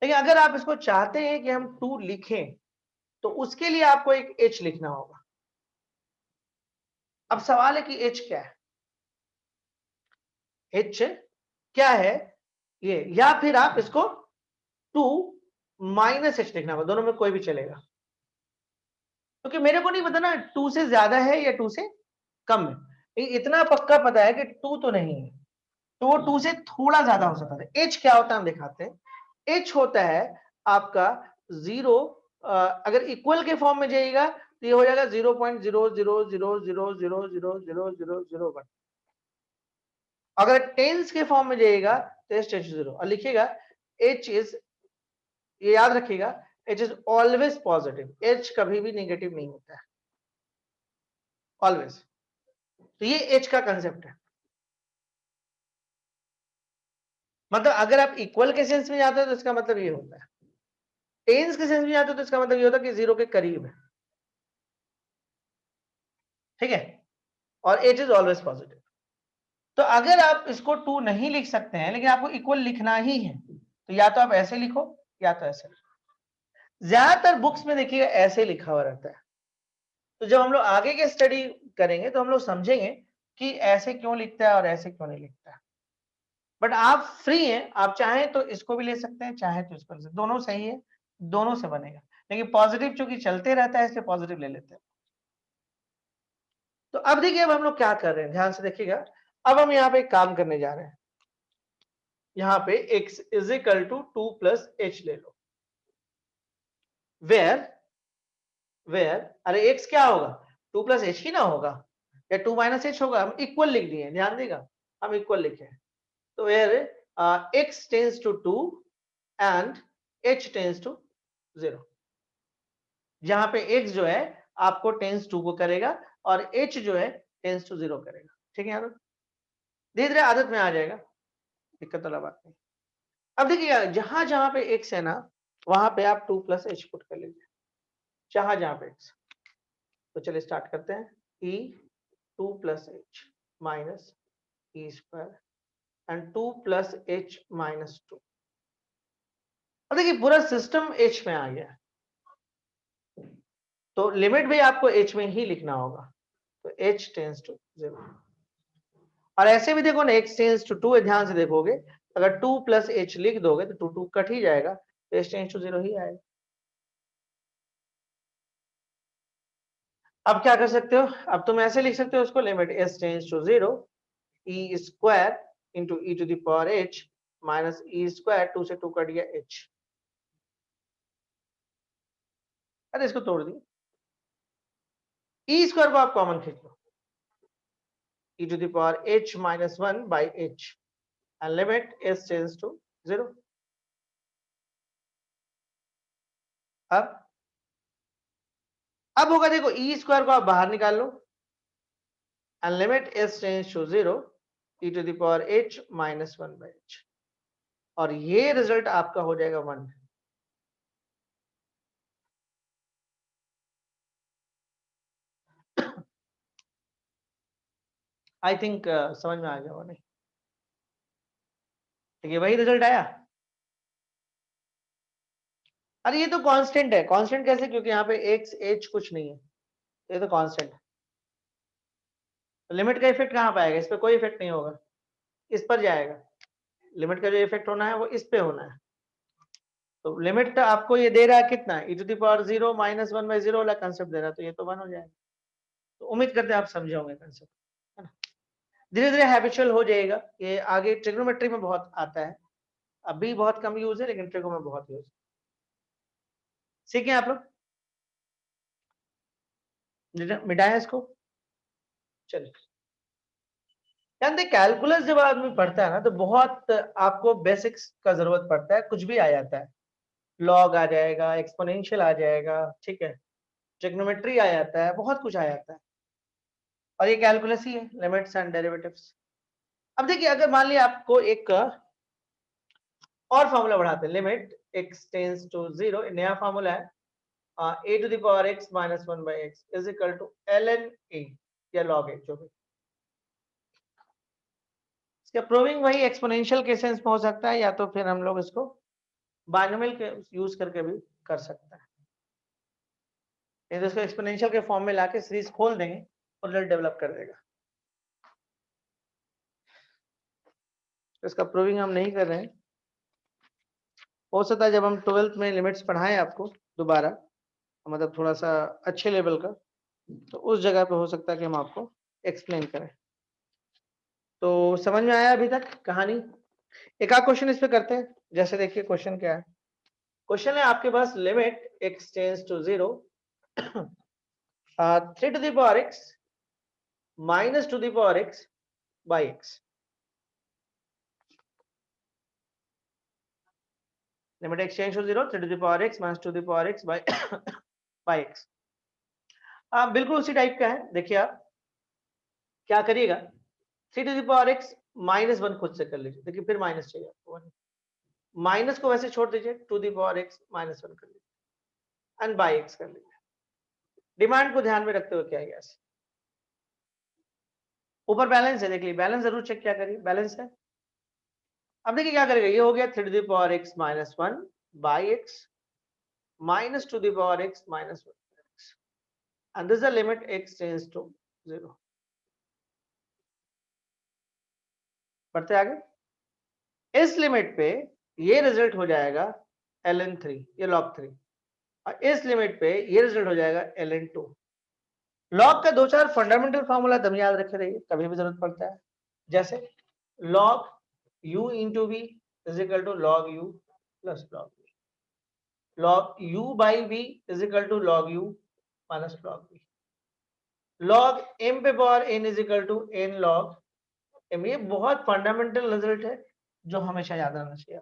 लेकिन अगर आप इसको चाहते हैं कि हम 2 लिखें तो उसके लिए आपको एक h लिखना होगा। अब सवाल है कि h क्या है, h क्या है ये, या फिर आप इसको 2 - h लिखना होगा, दोनों में कोई भी चलेगा, क्योंकि मेरे को नहीं पता ना 2 से ज्यादा है या 2 से कम है। इतना पक्का पता है कि 2 तो नहीं है, तो वो 2 से थोड़ा ज्यादा हो सकता है। h क्या होता है हम दिखाते हैं। h होता है आपका 0, अगर इक्वल के फॉर्म में जाइएगा तो ये हो जाएगा 0.0000000001। अगर टेंस के फॉर्म में जाइएगा तो h टेंस टू 0 और लिखिएगा h इज, ये याद रखिएगा h is always positive, h कभी भी नेगेटिव नहीं होता है, ऑलवेज। तो ये h का कंसेप्ट है। मतलब अगर आप इक्वल के सेंस में जाते हो तो इसका मतलब ये होता है, टेंस के सेंस में जाते हो तो इसका मतलब ये होता है कि 0 के करीब है, ठीक है, और h इज ऑलवेज पॉजिटिव। तो अगर आप इसको 2 नहीं लिख सकते हैं लेकिन आपको इक्वल लिखना ही है, तो या तो आप ऐसे लिखो या तो ऐसे लिखो। ज्यादातर बुक्स में देखिएगा ऐसे लिखा हुआ रहता है, तो जब हम लोग आगे के स्टडी करेंगे तो हम लोग समझेंगे कि ऐसे क्यों लिखता है और ऐसे क्यों नहीं लिखता है। बट आप फ्री हैं, आप चाहें तो इसको भी ले सकते हैं, चाहे तो इसको ले सकते हैं, दोनों सही है, दोनों से बनेगा। लेकिन पॉजिटिव चूंकि चलते रहता है इसलिए पॉजिटिव ले लेते हैं। तो अब देखिए अब हम लोग क्या कर रहे हैं, ध्यान से देखिएगा। अब हम यहाँ पे एक काम करने जा रहे हैं, यहाँ पे x is equal to 2 plus h ले लो, वेयर अरे x क्या होगा 2 प्लस h ही ना होगा, या 2 माइनस h होगा। हम इक्वल लिख दिए, ध्यान देगा हम इक्वल लिखे, तो where x tends to 2 and h tends to 0। जहां पे x जो है आपको टेंस 2 को करेगा और h जो है टेंस टू 0 करेगा, ठीक है यार। धीरे धीरे आदत में आ जाएगा, दिक्कत वाला बात नहीं। अब देखिए जहां जहां पे x है ना वहां पे आप 2 प्लस h पुट कर लीजिए, जहां जहां पे x। तो चलिए स्टार्ट करते हैं, e 2 plus h minus e² and 2 plus h minus 2। अब देखिए पूरा सिस्टम h में आ गया, तो लिमिट भी आपको h में ही लिखना होगा, तो h टेंस टू 0। और ऐसे भी देखो ना x टेंस टू 2 है, ध्यान से देखोगे अगर 2 प्लस h लिख दोगे तो 2 2 कट ही जाएगा, तो h टेंस टू 0 ही आएगा। अब क्या कर सकते हो, अब तुम ऐसे लिख सकते हो उसको, limit s tends to 0 e square into e to the power h minus e square, 2 से 2 कट गया h। अरे इसको तोड़ दी, e स्क्वायर को आप कॉमन खींच लो, e to the power h minus 1 by h and limit s tends to 0। अब होगा देखो, e स्क्वायर को आप बाहर निकाल लो and limit s tends to 0 e to the power h minus 1 by h, और ये रिजल्ट आपका हो जाएगा 1। आई थिंक समझ में आ गया वो, नहीं ठीक है, वही रिजल्ट आया। अरे ये तो कांस्टेंट है, कांस्टेंट कैसे, क्योंकि यहाँ पे x h कुछ नहीं है, ये तो कांस्टेंट है। तो लिमिट का इफेक्ट कहाँ पाएगा, इस पे कोई इफेक्ट नहीं होगा, इस पर जाएगा। लिमिट का जो इफेक्ट होना है वो इस पे होना है। तो लिमिट आपको ये दे रहा है कितना, e to the power 0 minus 1 by 0 वाला कंसेप्ट दे रहा है, तो ये तो 1 हो जाएगा। तो उम्मीद करते हैं आप समझे होंगे कंसेप्ट, है ना। धीरे धीरे हैबिचुअल हो जाएगा, ये आगे ट्रिग्नोमेट्री में बहुत आता है, अभी बहुत कम यूज है लेकिन ट्रिगो में बहुत यूज। सीखे आप लोग, मिटाया इसको। चलिए, यानी कैलकुलस जब आदमी पढ़ता है ना, तो बहुत आपको बेसिक्स का जरूरत पड़ता है, कुछ भी आ जाता है, लॉग आ जाएगा, एक्सपोनेंशियल आ जाएगा, ठीक है, ट्रिग्नोमेट्री आ जाता है, बहुत कुछ आ जाता है, और ये कैलकुलस ही है, लिमिट्स एंड डेरिवेटिव्स। अब देखिए, अगर मान लिया आपको एक और फॉर्मूला बढ़ाते हैं, लिमिट x टेंड्स टू 0, नया फॉर्मूला है, a to the power x minus 1 by x is equal to ln a या log a, जो भी। इसका प्रूविंग वही एक्सपोनेंशियल के सेंस में हो सकता है, या तो फिर हम लोग इसको बाइनोमियल के यूज करके भी कर सकते हैं। तो इसको एक्सपोनेंशियल के फॉर्म में लाके सीरीज खोल देंगे और रिजल्ट डेवलप कर देगा। तो इसका प्रूविंग हम नहीं कर रहे हैं, हो सकता है जब हम 12th में लिमिट्स पढ़ाएं आपको दोबारा, मतलब थोड़ा सा अच्छे लेवल का, तो उस जगह पे हो सकता है कि हम आपको एक्सप्लेन करें। तो समझ में आया अभी तक कहानी? एक आध क्वेश्चन इस पे करते हैं। जैसे देखिए क्वेश्चन क्या है, क्वेश्चन है आपके पास, limit x tends to 0 3 to the power x minus 2 the power x by x। Limit x tends to 0 3 to the power x minus 2 the power x by x। बिल्कुल उसी टाइप का है। देखिए आप क्या करिएगा, 3 to the power x minus 1 खुद से कर लीजिए, देखिए फिर माइनस चाहिए आपको, 1 माइनस को वैसे छोड़ दीजिए, 2 द पावर x माइनस 1 कर लीजिए एंड बाई x कर लीजिए। डिमांड को ध्यान में रखते हुए क्या है, ऐसे ऊपर बैलेंस है, देख लीजिए बैलेंस जरूर चेक क्या करिए, बैलेंस है। अब देखिए क्या करेगा, ये हो गया 3 to the power x minus 1 by x minus 2 the power x minus 1 and this is the limit x tends to 0। बढ़ते आगे, इस लिमिट पे ये रिजल्ट हो जाएगा ln 3, ये log 3, और इस लिमिट पे ये रिजल्ट हो जाएगा ln 2। लॉग का दो चार फंडामेंटल फॉर्मूला तुम याद रखे रहिए, कभी भी जरूरत पड़ता है, जैसे log u into v is equal to log u plus log v, log u by v is equal to log u minus log v, log m पे power n is equal to n log m। ये बहुत फंडामेंटल रिजल्ट है जो हमेशा याद रहना चाहिए।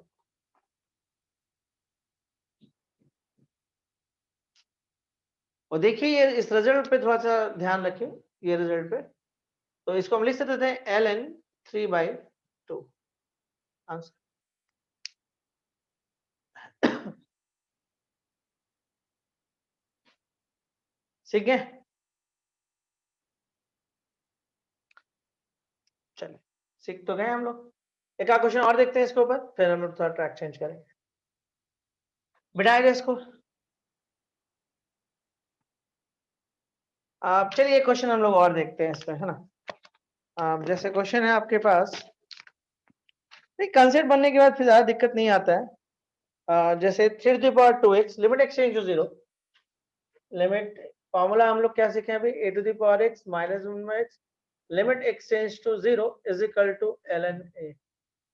और देखिए ये इस रिजल्ट पे थोड़ा सा ध्यान रखें, ये रिजल्ट पे, तो इसको हम लिख सकते हैं ln 3/2 आंसर। ठीक है, चलिए सीख तो गए हम लोग। एक क्वेश्चन और देखते हैं इसके ऊपर, फिर हम लोग थोड़ा ट्रैक चेंज करेंगे। बिठाएगा इसको। आप चलिए एक क्वेश्चन हम लोग और देखते हैं इसमें, है ना। जैसे क्वेश्चन है आपके पास, कंसेप्ट बनने के बाद फिर ज्यादा दिक्कत नहीं आता है। जैसे 3 to the power 2x limit x tends to 0, limit formula हम लोग क्या सीखे अभी, a to the power x minus 1 by x limit x tends to 0 is equal to ln a.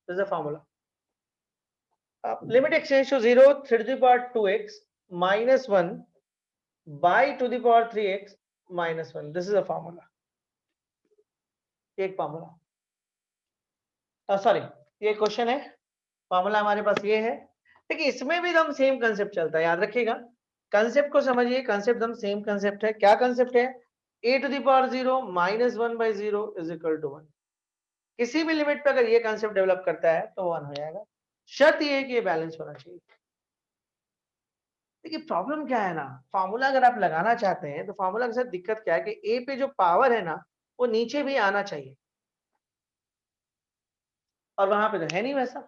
This is the formula. Limit x tends to 0 3 to the power 2x minus 1 by to the power 3x minus 1. This is a formula. एक फॉर्मूला, सॉरी ये क्वेश्चन है, फॉर्मूला हमारे पास ये है। देखिए इसमें भी हम सेम कंसेप्ट चलता है, याद रखिएगा कंसेप्ट को समझिए, कंसेप्ट हम सेम कंसेप्ट है। क्या कंसेप्ट है, a to the power 0 minus 1 by 0 is equal to 1। किसी भी लिमिट पे अगर ये कंसेप्ट डेवलप करता है तो 1 हो जाएगा, शर्त ये है कि ये बैलेंस होना चाहिए। देखिए प्रॉब्लम क्या है ना, फॉर्मूला अगर आप लगाना चाहते हैं तो फॉर्मूला के साथ दिक्कत क्या है कि a पे जो पावर है ना वो नीचे भी आना चाहिए, और वहां पे तो है नहीं वैसा।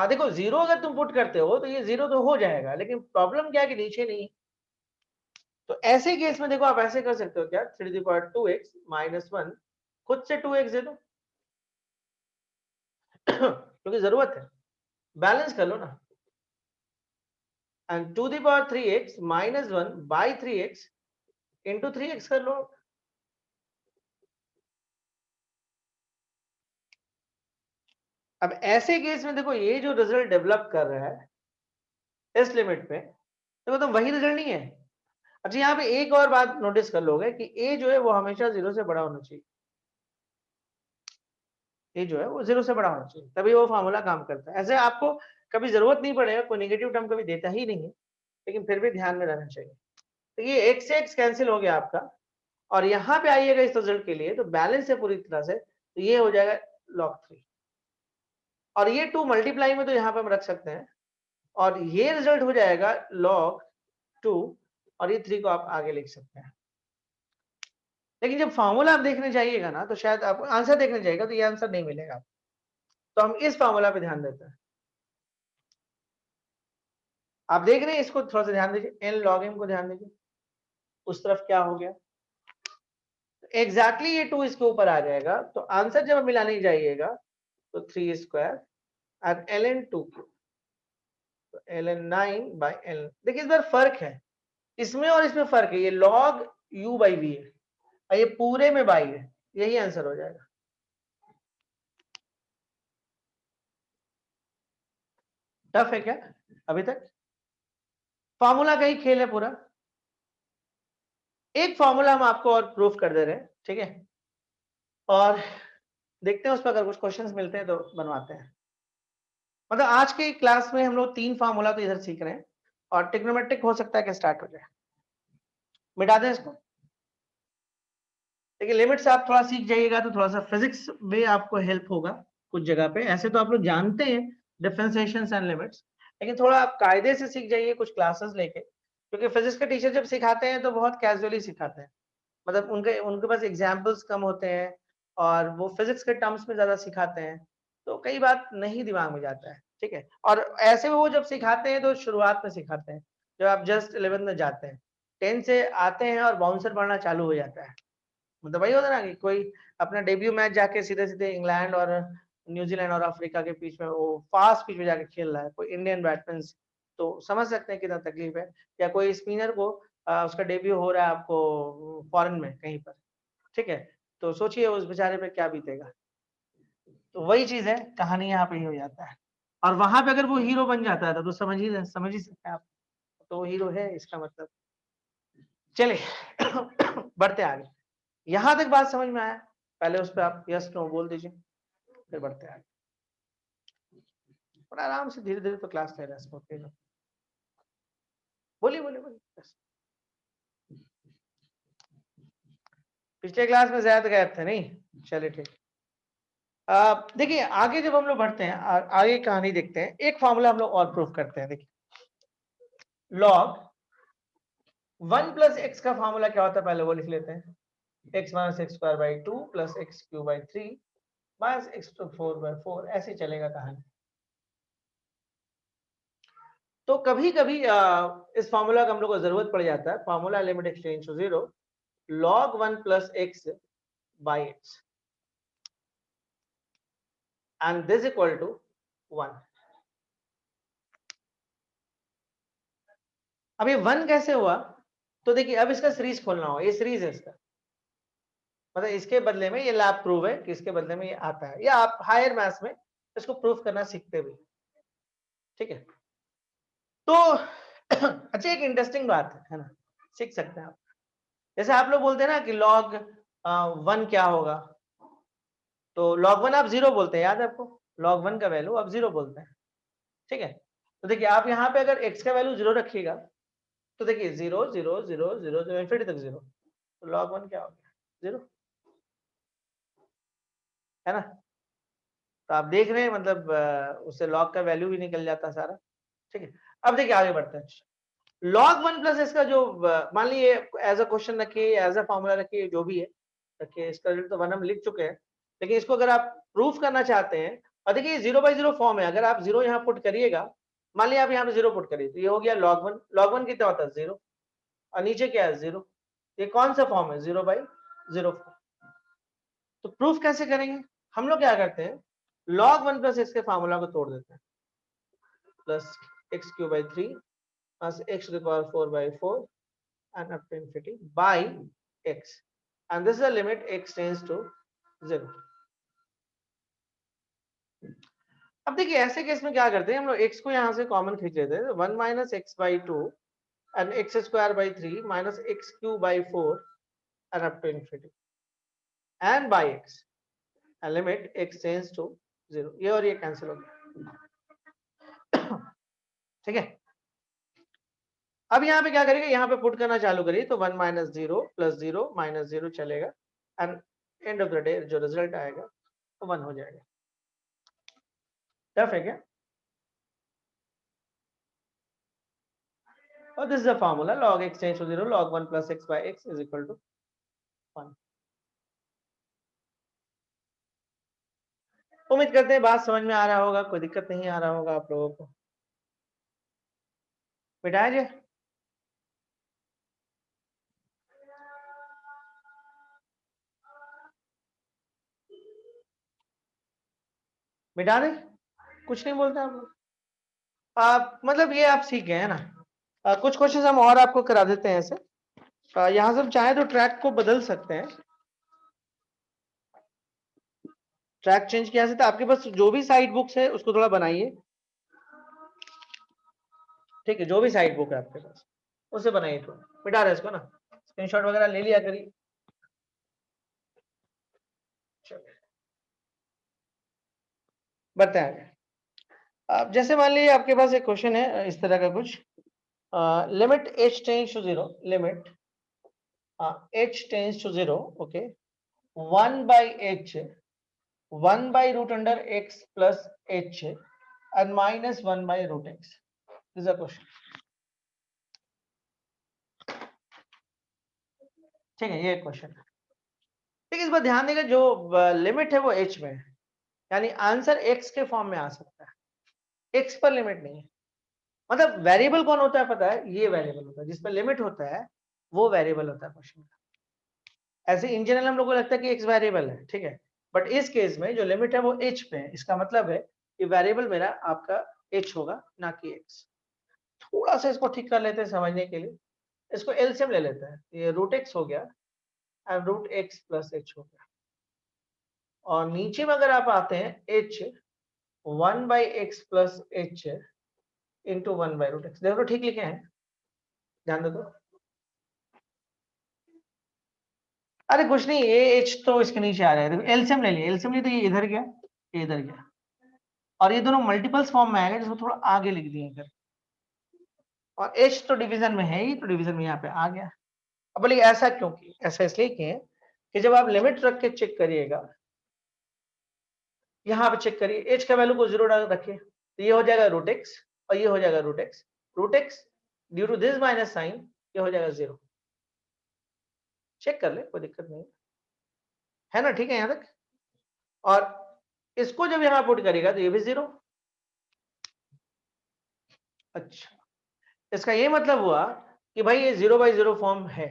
देखो जीरो अगर तुम पुट करते हो तो ये जीरो तो हो जाएगा, लेकिन प्रॉब्लम क्या है कि नीचे नहीं। तो ऐसे केस में देखो आप ऐसे कर सकते हो क्या, 3 माइनस 1 खुद से 2x दे दो क्योंकि जरूरत है, बैलेंस कर लो ना। And 3x minus 1 by 3x into 3x कर लो। अब ऐसे केस में देखो ये जो रिजल्ट डेवलप कर रहा है इस लिमिट पे, तो वही रिजल्ट नहीं है। अच्छा यहाँ पे एक और बात नोटिस कर लोगे कि a जो है वो हमेशा 0 से बड़ा होना चाहिए, a जो है वो 0 से बड़ा होना चाहिए, तभी वो फार्मूला काम करता है। ऐसे आपको कभी जरूरत नहीं पड़ेगा, कोई नेगेटिव टर्म कभी देता ही नहीं है, लेकिन फिर भी ध्यान में रहना चाहिए। तो ये x से x कैंसिल हो गया आपका, और यहाँ पे आइएगा इस रिजल्ट के लिए तो बैलेंस है पूरी तरह से, तो ये हो जाएगा log 3, और ये 2 मल्टीप्लाई में तो यहाँ पे हम रख सकते हैं, और ये रिजल्ट हो जाएगा log 2, और ये 3 को आप आगे लिख सकते हैं। लेकिन जब फॉर्मूला आप देखने जाइएगा ना तो शायद आपको आंसर देखने जाइएगा तो ये आंसर नहीं मिलेगा, तो हम इस फॉर्मूला पे ध्यान देते हैं। आप देख रहे हैं इसको, थोड़ा सा ध्यान दीजिए, n log m को ध्यान दीजिए, उस तरफ क्या हो गया, एग्जैक्टली ये 2 इसके ऊपर आ जाएगा, तो आंसर जब मिलाने जाइएगा तो 3 स्क्वायर और ln 2 तो ln 9 बाई l। देखिए इस बार फर्क है, इसमें और इसमें फर्क है, ये log u बाई v है और ये पूरे में बाई है, यही आंसर हो जाएगा। टफ है क्या अभी तक, फॉर्मूला का ही खेल है पूरा। एक फॉर्मूला हम आपको और प्रूफ कर दे रहे हैं, ठीक है, और देखते हैं उस पर अगर कुछ क्वेश्चंस मिलते हैं तो बनवाते हैं। मतलब आज के क्लास में हम लोग 3 फार्मूला तो इधर सीख रहे हैं, और ट्रिग्नोमेट्रिक हो सकता है कि स्टार्ट हो जाए, मिटा दें इसको। देखिए लिमिट्स आप थोड़ा सीख जाइएगा तो थोड़ा सा फिजिक्स में आपको हेल्प होगा कुछ जगह पे। ऐसे तो आप लोग जानते हैं डिफरेंशिएशंस एंड लिमिट्स, लेकिन थोड़ा आप कायदे से सीख जाइए कुछ क्लासेस लेके, क्योंकि फिजिक्स के टीचर जब सिखाते हैं तो बहुत कैजुअली सिखाते हैं, मतलब उनके उनके पास एग्जाम्पल्स कम होते हैं और वो फिजिक्स के टर्म्स में ज्यादा सिखाते हैं, तो कई बात नहीं दिमाग में जाता है, ठीक है। और ऐसे में वो जब सिखाते हैं तो शुरुआत में सिखाते हैं, जब आप जस्ट 11th में जाते हैं, 10 से आते हैं और बाउंसर पढ़ना चालू हो जाता है। मतलब वही होता है ना कि कोई अपना डेब्यू मैच जाके सीधे सीधे इंग्लैंड और न्यूजीलैंड और अफ्रीका के बीच में वो फास्ट पिच में जाके खेल रहा है, कोई इंडियन बैट्समैन, तो समझ सकते हैं कितना तकलीफ है। या कोई स्पिनर को उसका डेब्यू हो रहा है आपको फॉरेन में कहीं पर, ठीक है, तो सोचिए उस बेचारे पे क्या बीतेगा। तो वही चीज है, कहानी यहाँ पे ही हो जाता है, और वहां पे अगर वो हीरो बन जाता है तो समझ ही सकते हैं आप, तो वो हीरो है इसका मतलब। चलिए बढ़ते आगे, यहां तक बात समझ में आया, पहले उस पर आप यस नो बोल दीजिए, फिर बढ़ते आगे। बड़ा आराम से धीरे धीरे तो क्लास ले रहा है, स्मूथली। बोलिए बोलिए बोलिए yes। पिछले क्लास में ज्यादा गैप थे नहीं, चलिए ठीक। देखिए आगे जब हम लोग बढ़ते हैं, आगे कहानी देखते हैं, एक फॉर्मूला हम लोग और प्रूफ करते हैं। देखिए लॉग 1 प्लस एक्स का फॉर्मूला क्या होता है, पहले वो लिख लेते हैं, x minus x square by 2 plus x cube by 3 minus x to 4 by 4, ऐसे चलेगा कहानी। तो कभी कभी इस फॉर्मूला का हम लोग को जरूरत पड़ जाता है, formula limit x tends to 0 log 1 plus x by x and this equal to 1। अब ये 1 कैसे हुआ, तो देखिए अब इसका सीरीज खोलना हो, ये सीरीज है इसका, मतलब इसके बदले में ये लैब प्रूव है कि इसके बदले में ये आता है, या आप हायर मैथ्स में इसको प्रूफ करना सीखते भी, ठीक है। तो अच्छा एक इंटरेस्टिंग बात है ना, सीख सकते हैं आप। जैसे आप लोग बोलते हैं ना कि लॉग 1 क्या होगा, तो log 1 आप 0 बोलते हैं, याद है आपको, log 1 का वैल्यू आप 0 बोलते हैं, ठीक है। तो देखिए आप यहाँ पे अगर x का वैल्यू 0 रखिएगा तो देखिए 0 0 0 0 0 इन्फिनिटी तक 0, तो log 1 क्या हो गया 0, है ना। तो आप देख रहे हैं मतलब उससे log का वैल्यू भी निकल जाता सारा, ठीक है। अब देखिए आगे बढ़ते हैं, log 1 प्लस इसका जो मान लीजिए एज अ क्वेश्चन रखिए, एज अ फॉर्मूला रखिए, जो भी है रखिए, इसका रिजल्ट तो 1 हम लिख चुके हैं, लेकिन इसको अगर आप प्रूफ करना चाहते हैं, और देखिए 0/0 फॉर्म है, अगर आप 0 यहाँ पुट करिएगा, मान लिया आप यहाँ पे 0 पुट करिए, तो ये हो गया log 1 कितना होता है 0, और नीचे क्या है 0, ये कौन सा फॉर्म है 0/0 फॉर्म। तो प्रूफ कैसे करेंगे, हम लोग क्या करते हैं, log 1 प्लस x के फार्मूला को तोड़ देते हैं, plus x³ 3 plus x⁴/4 and up to infinity by x, and this is the limit x tends to 0. अब देखिए ऐसे केस में क्या करते हैं हम लोग, x को यहाँ से कॉमन खींच लेते हैं, 1 minus x/2 and x²/3 minus x³ 4 and up to infinity and by x, and limit x tends to 0, ये और ये कैंसिल हो गया, ठीक है। अब यहाँ पे क्या करेंगे, यहाँ पे पुट करना चालू करिए, तो 1 minus 0 plus 0 minus 0 चलेगा, and end of the day जो रिजल्ट आएगा तो 1 हो जाएगा। टफ है क्या? और this is the formula, log x tends to 0, log 1 plus x by x is equal to 1। उम्मीद करते हैं बात समझ में आ रहा होगा, कोई दिक्कत नहीं आ रहा होगा आप लोगों को, मिटाया जाए। मिटा दे, कुछ नहीं बोलते आप लोग, आप मतलब ये आप सीख गए हैं ना। कुछ क्वेश्चन हम और आपको करा देते हैं ऐसे, यहाँ से हम चाहे तो ट्रैक को बदल सकते हैं, ट्रैक चेंज किया सकता है, आपके पास जो भी साइड बुक्स है उसको थोड़ा बनाइए, ठीक है, जो भी साइड बुक है आपके पास उसे बनाइए, थोड़ा मिटा रहे इसको ना, स्क्रीनशॉट वगैरह ले लिया करिए। बढ़ते हैं, अब जैसे मान लीजिए आपके पास एक क्वेश्चन है इस तरह का कुछ, limit h tends to 0, limit h tends to 0, okay, 1/h 1/√x plus h and minus 1/√x, this is a question, ठीक है, ये क्वेश्चन है। ठीक है, इस पर ध्यान देगा, जो लिमिट है वो h में है, यानी आंसर x के फॉर्म में आ सकता है, x पर लिमिट नहीं है। मतलब वेरिएबल कौन होता है पता है, ये वेरिएबल होता है जिस पर लिमिट होता है, वो वेरिएबल होता है क्वेश्चन का। ऐसे इन जनरल हम लोगों को लगता है कि x वेरिएबल है, ठीक है, बट इस केस में जो लिमिट है वो h पे है, इसका मतलब है कि वेरिएबल मेरा आपका h होगा ना कि x। थोड़ा सा इसको ठीक कर लेते हैं समझने के लिए, इसको एलसीएम ले लेते हैं, ये √x हो गया और √x प्लस h हो गया, और नीचे में अगर आप आते हैं h 1/x plus h into 1/√x, देखो ठीक लिखे हैं, ध्यान दो तो। अरे कुछ नहीं, ये h तो इसके नीचे आ रहा है, देखो एलसीएम ले लिया, एलसीएम लिए तो ये इधर गया, ये इधर गया, और ये दोनों मल्टीपल्स फॉर्म में आएगा, जिसको थोड़ा आगे लिख दिए इधर, और h तो डिवीजन में है ही, तो डिवीजन में यहाँ पे आ गया। अब बोलिए ऐसा क्यों किए, ऐसा इसलिए किए कि जब आप लिमिट रख के चेक करिएगा, यहाँ पे चेक करिए, h का वैल्यू को 0 डाल रखिए, तो ये हो जाएगा √x और ये हो जाएगा √x due to this minus sign ये हो जाएगा 0, चेक कर ले, कोई दिक्कत नहीं है ना, ठीक है यहाँ तक। और इसको जब यहाँ पुट करेगा तो ये भी 0। अच्छा, इसका ये मतलब हुआ कि भाई ये 0/0 फॉर्म है,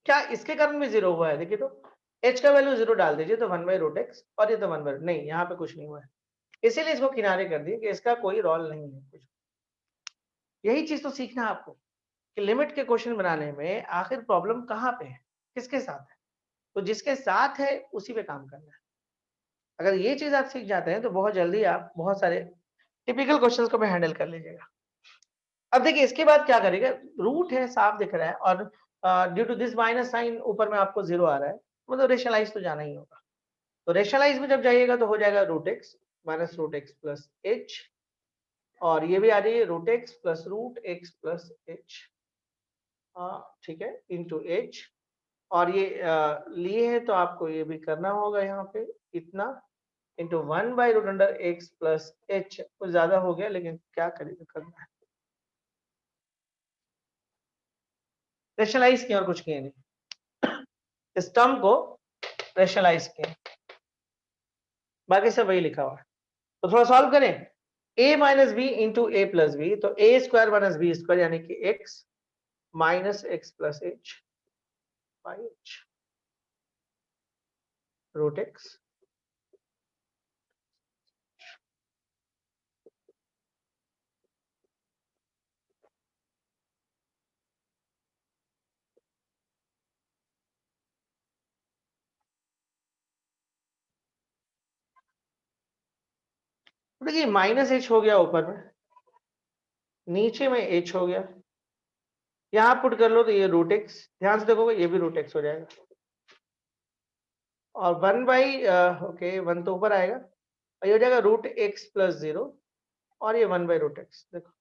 क्या इसके कारण भी 0 हुआ है, देखिए तो h का वैल्यू 0 डाल दीजिए तो 1/√x, और ये तो 1/, नहीं यहाँ पे कुछ नहीं हुआ है, इसीलिए इसको किनारे कर दिए कि इसका कोई रोल नहीं है कुछ। यही चीज तो सीखना है आपको, कि लिमिट के क्वेश्चन बनाने में आखिर प्रॉब्लम कहाँ पे है, किसके साथ है। तो जिसके साथ है उसी पे काम करना है। अगर ये चीज आप सीख जाते हैं तो बहुत जल्दी आप बहुत सारे टिपिकल क्वेश्चंस को भी हैंडल कर लीजिएगा। अब देखिए इसके बाद क्या करेगा, रूट है साफ दिख रहा है और due to this minus sign ऊपर में आपको 0 आ रहा है, मतलब रेशनलाइज तो जाना ही होगा। तो रेशनलाइज में जब जाइएगा तो हो जाएगा root x minus root x plus h, और ये भी आ जाइए root x plus root x plus h, ठीक है, इंटू एच। और ये लिए हैं तो आपको ये भी करना होगा यहाँ पे इतना इंटू 1/√अंडर एक्स प्लस एच। कुछ ज्यादा हो गया लेकिन क्या करेगा, करना है। रेशनलाइज किया और कुछ किया नहीं, इस टर्म को रेशनलाइज किया, बाकी सब वही लिखा हुआ है। तो थोड़ा सॉल्व करें, a minus b into a plus b, तो a square minus b square यानी कि x minus x plus h by h root x. देखिए माइनस एच हो गया ऊपर में, नीचे में एच हो गया, यहां पुट कर लो तो ये रूट एक्स, ध्यान से देखोगे ये भी रूट एक्स हो जाएगा, और 1 बाई ओके 1 तो ऊपर आएगा और ये हो जाएगा रूट एक्स प्लस 0, और ये 1/√x। देखो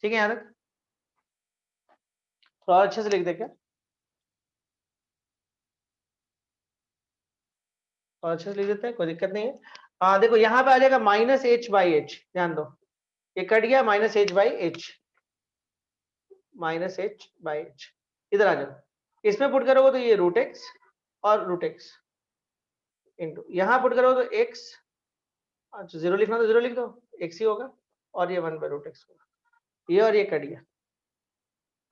ठीक है, यहाँ तक थोड़ा अच्छे से लिख दे क्या, और अच्छे से लिख देते हैं, कोई दिक्कत नहीं है। देखो यहाँ पे आ जाएगा माइनस एच बाई एच, ध्यान दो ये कट गया, minus H by H, minus H by H. इधर आ जाओ, इसमें पुट करोगे तो ये रूट एक्स और रूट एक्स इंटू यहाँ पुट करोगे तो एक्स, अच्छा 0 लिखना तो 0 लिख दो, एक्स ही होगा, और ये 1/√x होगा, ये और ये कट गया।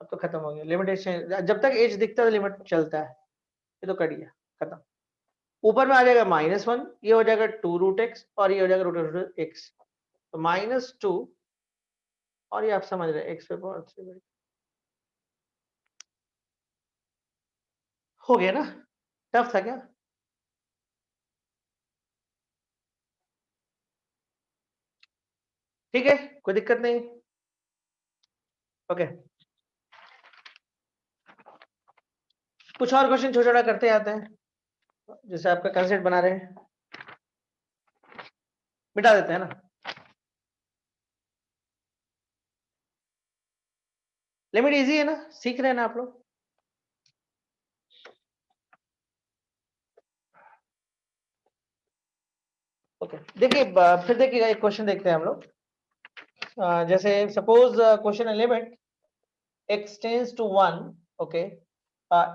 अब तो खत्म हो गया लिमिटेशन, जब तक एच दिखता है लिमिट चलता है, ये तो कट गया, खत्म। ऊपर में आ जाएगा -1, ये हो जाएगा 2√x और ये हो जाएगा रूट एक्स, तो -2, और ये आप समझ रहे हैं x पे पावर 3 हो गया ना, टफ था क्या? ठीक है, कोई दिक्कत नहीं, ओके। कुछ और क्वेश्चन छोटा छोटा करते आते हैं, जैसे आपका कंसेप्ट बना रहे हैं, मिटा देते हैं ना। लिमिट इजी है ना, सीख रहे हैं ना आप लोग। ओके देखिए, फिर देखिएगा एक क्वेश्चन देखते हैं हम लोग। जैसे सपोज क्वेश्चन है limit x tends to 1, okay,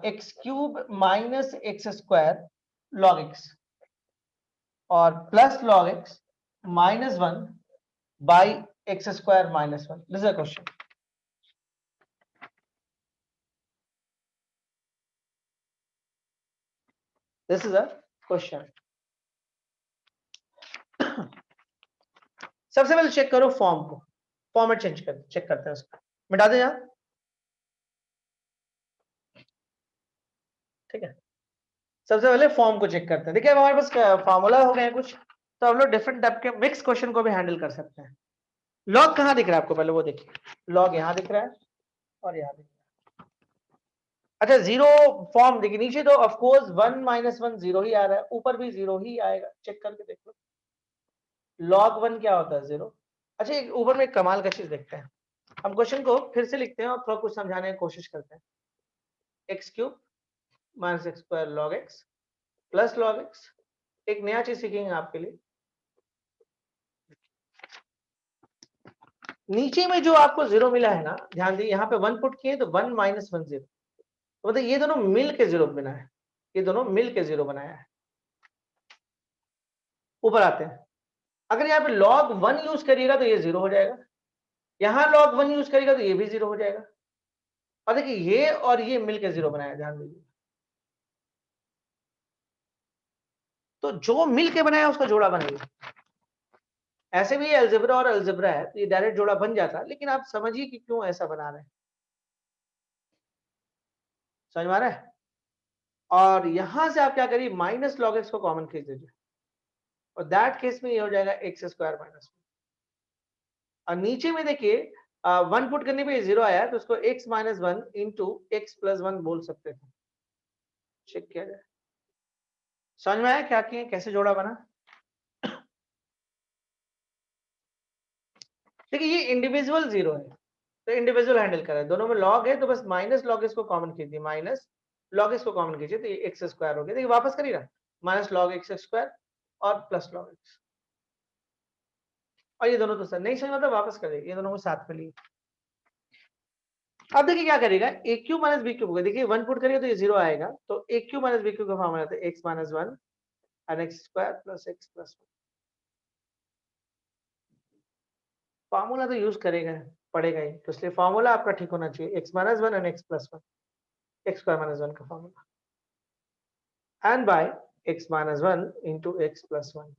X cube minus x square log X और plus log X -1 by X square -1, this is a question. This is a question. सबसे पहले चेक करो फॉर्म को, फॉर्मेट चेक करते हैं उसका, मिटा दे यहाँ, ठीक है। सबसे पहले फॉर्म को चेक करते हैं। देखिए हमारे पास फॉर्मूला हो गए कुछ, तो हम लोग डिफरेंट टाइप के मिक्स क्वेश्चन को भी हैंडल कर सकते हैं। लॉग कहाँ दिख रहा है आपको, पहले वो देखिए, लॉग यहाँ दिख रहा है और यहाँ दिख रहा है। अच्छा जीरो फॉर्म देखिए, नीचे तो ऑफ कोर्स 1 -1 0 ही आ रहा है, ऊपर भी 0 ही आएगा, चेक करके देख लो। log 1 क्या होता है, 0। अच्छा ऊपर में एक कमाल का चीज देखते हैं, हम क्वेश्चन को फिर से लिखते हैं और थोड़ा कुछ समझाने की कोशिश करते हैं। X cube minus x square log x plus log x, एक नया चीज सीखेंगे आपके लिए। नीचे में जो आपको 0 मिला है ना, ध्यान दिए यहाँ पे 1 पुट किए तो 1 -1 0, तो मतलब ये दोनों मिल के 0 बना है, ये दोनों मिल के 0 बनाया है। ऊपर आते हैं, अगर यहाँ पे log 1 यूज करिएगा तो ये 0 हो जाएगा, यहाँ log 1 यूज करिएगा तो ये भी 0 हो जाएगा, और देखिए ये और ये मिलकर 0 बनाया, ध्यान दीजिए। तो जो मिल के बनाया उसका जोड़ा बनाइए, ऐसे भी अलजेब्रा और अलजेब्रा है तो ये डायरेक्ट जोड़ा बन जाता, लेकिन आप समझिए कि क्यों ऐसा बना रहे हैं। समझ में आ रहा है? और यहां से आप क्या करिए, माइनस लॉग एक्स को कॉमन खींच दीजिए, और दैट केस में ये हो जाएगा एक्स स्क्वायर माइनस, और नीचे में देखिए 1 पुट करने पे 0 आया तो उसको x minus 1 into x plus 1 बोल सकते थे। चेक किया जाए। समझ में आया क्या किए, कैसे जोड़ा बना? देखिए ये इंडिविजुअल 0 है तो इंडिविजुअल हैंडल कर रहा है, दोनों में लॉग है तो बस माइनस लॉग इसको कॉमन कीजिए, माइनस लॉग इसको कॉमन कीजिए तो ये एक्स स्क्वायर हो गया। देखिए वापस करिए ना, माइनस लॉग एक्स स्क्वायर और प्लस लॉग एक्स, और ये दोनों तो सर नहीं समझ आता, वापस करिए, ये दोनों को साथ में लिए। अब देखिए क्या करेगा, ए क्यू माइनस बी क्यूब होगा, देखिए 1 पुट करिए तो ये 0 आएगा, तो ए क्यू माइनस बी क्यूब का फॉर्मूला था x minus 1 and x square plus x plus 1। Formula तो यूज करेगा, पड़ेगा ही, तो इसलिए फॉर्मूला आपका ठीक होना चाहिए, x minus 1 and x plus 1, x square minus 1 का formula, and by x minus 1 into x plus 1।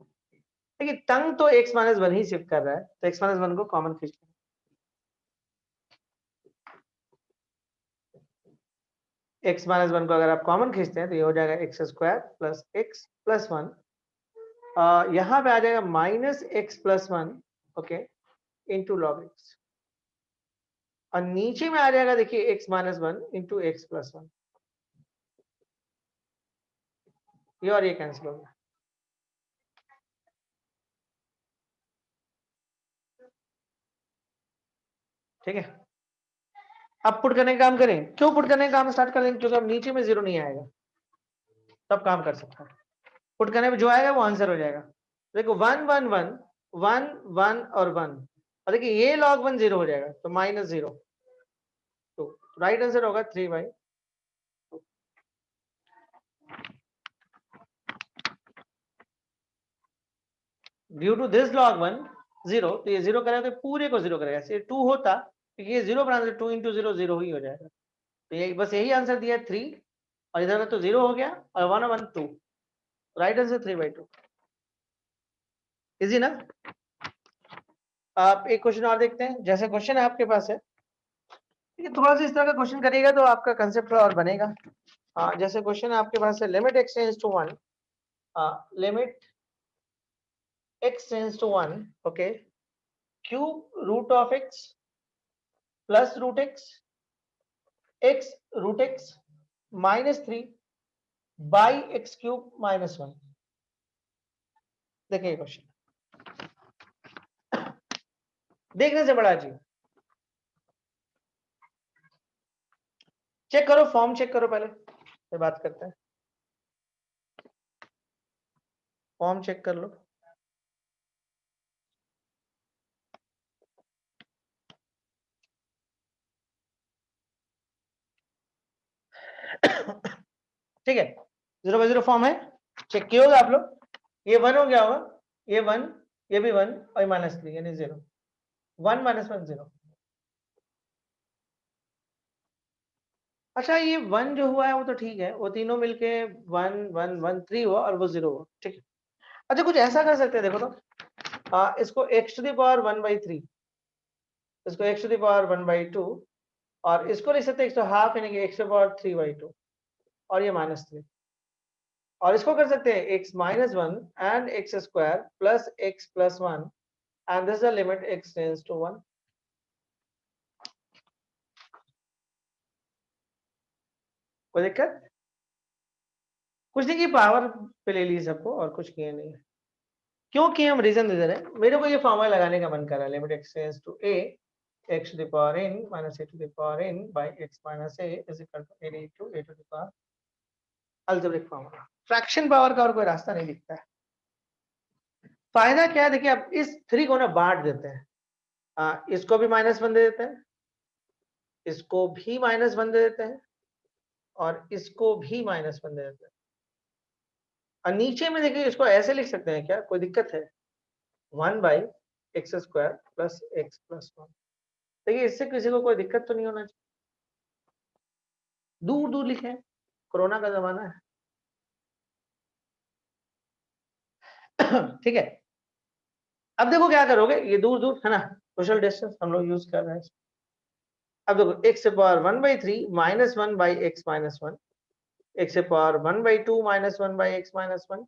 देखिए टंग तो एक्स माइनस 1 ही शिफ्ट कर रहा है, तो एक्स माइनस 1 को कॉमन खींच लें, एक्स माइनस 1 को अगर आप कॉमन खींचते हैं तो ये हो जाएगा x square plus x plus 1, यहाँ पे आ जाएगा minus x plus 1, okay, into log X, और नीचे में आ जाएगा देखिए x minus 1 into x plus 1, ये और ये कैंसिल हो गया। ठीक है, अब पुट करने का काम करें, क्यों पुट करने का काम स्टार्ट करें, क्योंकि अब नीचे में 0 नहीं आएगा, तब काम कर सकता है। पुट करने में जो आएगा वो आंसर हो जाएगा। देखो 1 1 1 1 1 और 1, और देखिए ये log 1 0 हो जाएगा तो माइनस 0, तो राइट आंसर होगा 3/2। ड्यू टू दिस log 1 0, तो ये 0 करेगा तो पूरे को 0 करेगा, ये 2 होता, क्योंकि ये 0 बना, 2 इंटू 0 0 ही हो जाएगा, तो ये बस यही आंसर दिया 3, और इधर में तो 0 हो गया, और 1 1 2, राइट आंसर 3/2। इजी ना? आप एक क्वेश्चन और देखते हैं, जैसे क्वेश्चन है आपके पास है, ठीक है, थोड़ा सा इस तरह का क्वेश्चन करिएगा तो आपका कंसेप्ट और बनेगा। जैसे क्वेश्चन आपके पास है, limit x tends to 1, limit x tends to 1, okay, cube root of x plus root x root x minus 3 by x cube minus 1। देखिए क्वेश्चन देखने से बड़ा जी, चेक करो, फॉर्म चेक करो पहले, फिर बात करते हैं। फॉर्म चेक कर लो। ठीक है, 0/0 फॉर्म है, चेक किए होगा आप लोग, ये 1 हो गया होगा, ये 1, ये भी 1, और ये माइनस 3 यानी 0, 1 माइनस 1 0। अच्छा ये 1 जो हुआ है वो तो ठीक है, वो तीनों मिलके 1 1 1 3 हुआ और वो 0 हुआ, ठीक है। अच्छा कुछ ऐसा कर सकते हैं, देखो तो इसको x टू द पावर 1/3, इसको x टू द पावर 1/2, और इसको लिख सकते हैं x टू हाफ यानी कि x टू द पावर 3/2, और ये माइनस 3, और इसको कर सकते हैं x minus 1 and x square plus x plus 1, and this is the limit x tends to 1। कोई दिक्कत? कुछ नहीं की पावर पे ले ली सबको, और कुछ किया नहीं है, क्योंकि हम रीजन दे रहे हैं, मेरे को ये फॉर्मूला लगाने का मन कर रहा है, limit x tends to a x to the power n minus a to the power n by x minus a is equal to a to the power, algebraic formula. Fraction power का और कोई रास्ता नहीं दिखता है। फायदा क्या है, देखिए अब इस 3 को ना बांट देते हैं, इसको भी -1 दे देते हैं, इसको भी -1 दे देते हैं, और इसको भी -1 दे देते हैं, और नीचे में देखिए इसको ऐसे लिख सकते हैं, क्या कोई दिक्कत है, 1/x² प्लस x प्लस 1। देखिए इससे किसी को कोई दिक्कत तो नहीं होना चाहिए, दूर दूर लिखे, कोरोना का जमाना है। ठीक है, अब देखो क्या करोगे, ये दूर दूर है ना, सोशल डिस्टेंस हम लोग यूज कर रहे हैं। अब देखो x से पावर 1/3 माइनस 1/x-1, x से power 1/2 minus 1/x-1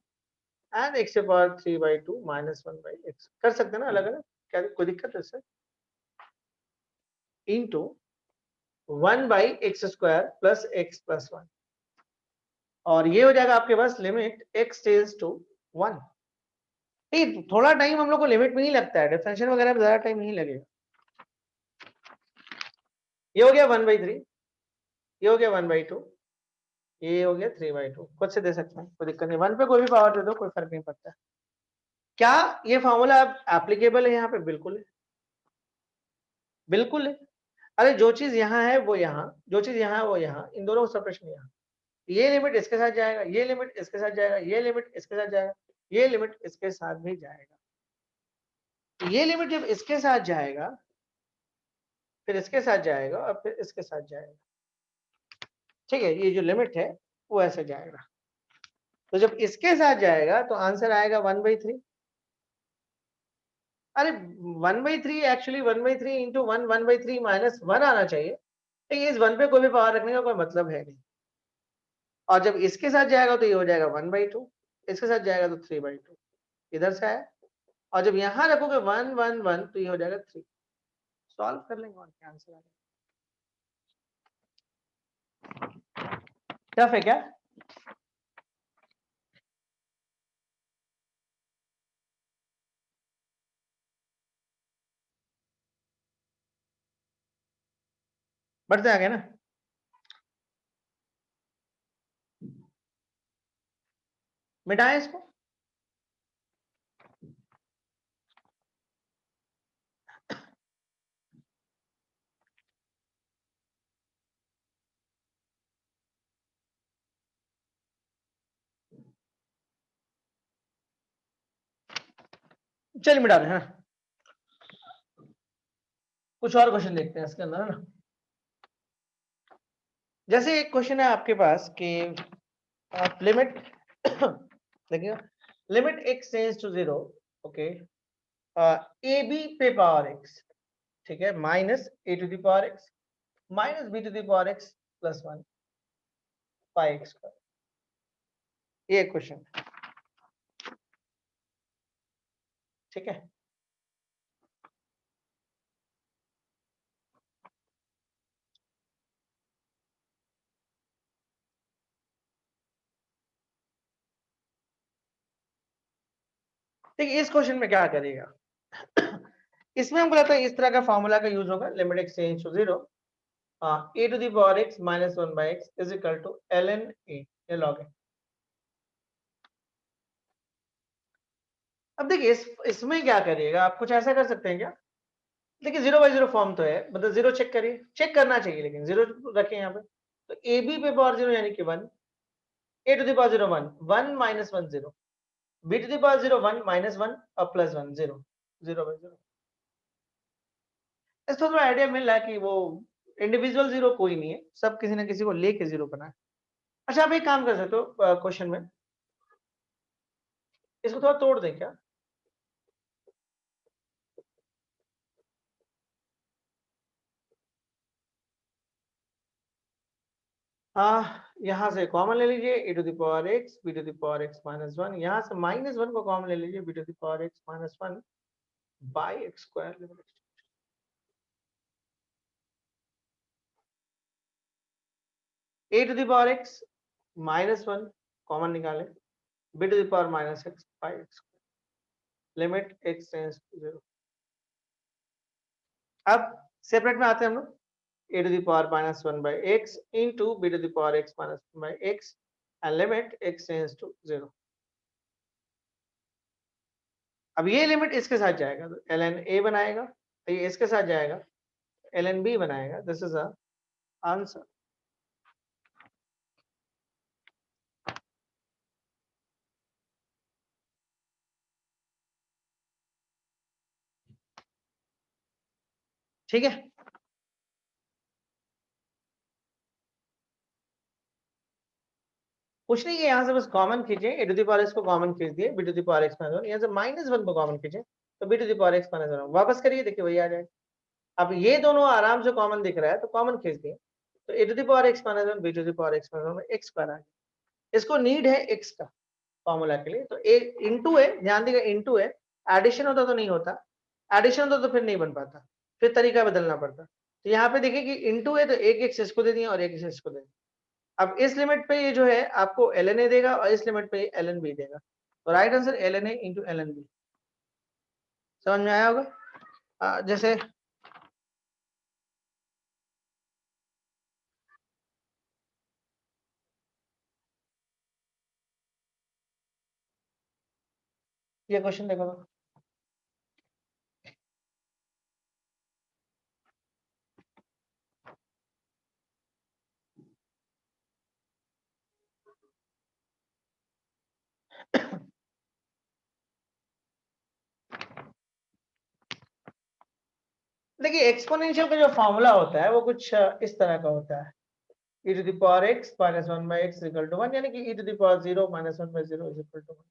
and x से पावर 3/2 माइनस 1/x। कर सकते हैं ना अलग अलग, क्या कोई दिक्कत है इससे? Into 1/x² plus x plus 1, और ये हो जाएगा आपके पास लिमिट x टेंड्स टू 1। थोड़ा टाइम हम लोग को लिमिट में ही लगता है, डिफरेंशियल वगैरह में ज्यादा टाइम नहीं लगेगा। ये हो गया 1/3, ये हो गया 1/2, ये हो गया 3/2। खुद से दे सकते हैं, कोई दिक्कत नहीं, 1 पे कोई भी पावर दे दो, कोई फर्क नहीं पड़ता। क्या ये फॉर्मूला अब एप्लीकेबल है यहाँ पे? बिल्कुल है, बिल्कुल है। अरे जो चीज यहाँ है वो यहाँ, जो चीज यहाँ है वो यहाँ, इन दोनों का सेपरेशन यहाँ। ये लिमिट इसके साथ जाएगा, ये लिमिट इसके साथ जाएगा, ये लिमिट इसके साथ जाएगा, ये लिमिट इसके साथ भी जाएगा। ये लिमिट जब इसके साथ जाएगा, फिर इसके साथ जाएगा और फिर इसके साथ जाएगा। ठीक है, ये जो लिमिट है वो ऐसे जाएगा। तो जब इसके साथ जाएगा तो आंसर आएगा 1/3। अरे 1/3 एक्चुअली 1/3 इंटू 1/3 माइनस 1 आना चाहिए, लेकिन इस 1 पे कोई भी पावर रखने का कोई मतलब है नहीं। और जब इसके साथ जाएगा तो ये हो जाएगा 1/2, इसके साथ जाएगा तो 3/2, इधर से आया। और जब यहाँ रखोगे 1 1 1 तो ये हो जाएगा 3। सॉल्व कर लेंगे और क्या आंसर आएगा। टफ है क्या? बढ़ते आगे ना। मिटाएं इसको। चलिए मिटा दें, हाँ। कुछ और क्वेश्चन देखते हैं इसके अंदर, है ना। जैसे एक क्वेश्चन है आपके पास कि आप लिमिट देखिए, limit x tends to 0, okay, a b पे पावर x, ठीक है, minus a to the power x minus b to the power x plus 1 pi x square. ये क्वेश्चन, ठीक है। देखिए इस क्वेश्चन में क्या करेगा, इसमें हमको लगता है इस तरह का फॉर्मूला का यूज होगा, limit x tends to 0, a to the power x minus 1 by x is equal to ln a, ये लॉग है। अब देखिए इसमें क्या करिएगा, आप कुछ ऐसा कर सकते हैं क्या, देखिए 0/0 फॉर्म तो है, मतलब 0 चेक करिए, चेक करना चाहिए, लेकिन 0 रखें यहाँ पे। तो ए बी पे पावर 0 यानी कि 1, a to the power 0 1, 1 minus 1 0, b to the power 0 1 minus 1 और प्लस 1 0, 0/0। इसको थोड़ा आइडिया मिल रहा है कि वो इंडिविजुअल 0 कोई नहीं है, सब किसी ना किसी को लेके 0 बना है। अच्छा आप एक काम कर सकते हो क्वेश्चन में, इसको थोड़ा तोड़ दें क्या, यहाँ से कॉमन ले लीजिए a to the power x b to the power x minus 1, यहाँ से माइनस 1 को कॉमन ले लीजिए b to the power x minus 1 by x square. a to the power x minus 1 common निकाले, b to the power minus x by x, limit x tends to 0। अब सेपरेट में आते हैं हम लोग, a to the power minus 1 by x into b to the power x minus 1 by x and limit x tends to 0। अब ये लिमिट इसके साथ जाएगा तो ln a बनाएगा, तो ये इसके साथ जाएगा ln b बनाएगा। This is a answer. ठीक है, कुछ नहीं है, यहाँ से बस कॉमन कीजिए, a to the power x को कॉमन खींच दिए, b to the power x minus 1, यहाँ से माइनस 1 को कॉमन कीजिए, तो b to the power x minus 1 वापस करिए, देखिए वही आ जाएगा। अब ये दोनों आराम से कॉमन दिख रहा है तो कॉमन खींच दिए, तो A to the power x minus 1 B to the power x minus 1 x square आ गया। इसको नीड है एक्स का फॉर्मूला के लिए, तो एक इंटू है, ध्यान दीजिए इंटू है, एडिशन होता तो नहीं होता, एडिशन होता तो फिर नहीं बन पाता, फिर तरीका बदलना पड़ता। तो यहाँ पे देखिए कि इंटू है तो एक एक्स इसको दे दिया और एक एक्स इसको दे दिया। अब इस लिमिट पे ये जो है आपको ln a देगा और इस लिमिट पे ln b देगा, तो right answer ln a into ln b। समझ में आया होगा? जैसे ये क्वेश्चन देखो तो देखिए एक्सपोनेंशियल का जो फॉर्मूला होता है वो कुछ इस तरह का होता है, e to the power x minus 1 by x equal to 1, यानी कि e to the power 0 minus 1 by 0 is equal to 1,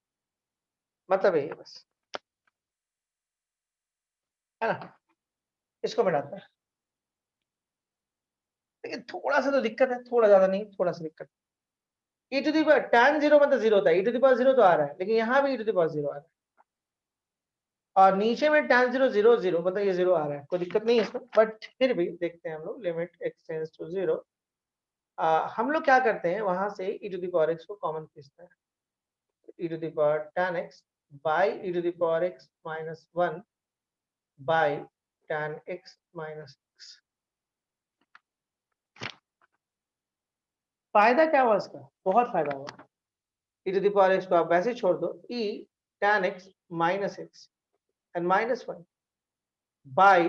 मतलब ये बस, है ना? इसको बढ़ाता है, लेकिन थोड़ा सा तो दिक्कत है, थोड़ा ज्यादा नहीं, थोड़ा सा दिक्कत। e to the power tan 0 मतलब 0 होता है, e to the power 0 तो आ रहा है, लेकिन यहाँ भी e to the power 0 आ रहा है, और नीचे में tan 0 0 0 मतलब ये 0 आ रहा है, कोई दिक्कत नहीं है इसमें, बट फिर भी देखते हैं हम लोग लिमिट x टेंड्स टू 0। हम लोग क्या करते हैं, वहां से e to the power x को कॉमन खींचते हैं, e to the power tan x by e to the power x minus 1 by tan x minus x। फायदा क्या हुआ इसका, बहुत फायदा हुआ। e to the power x को आप वैसे छोड़ दो, e tan x minus x and minus 1 by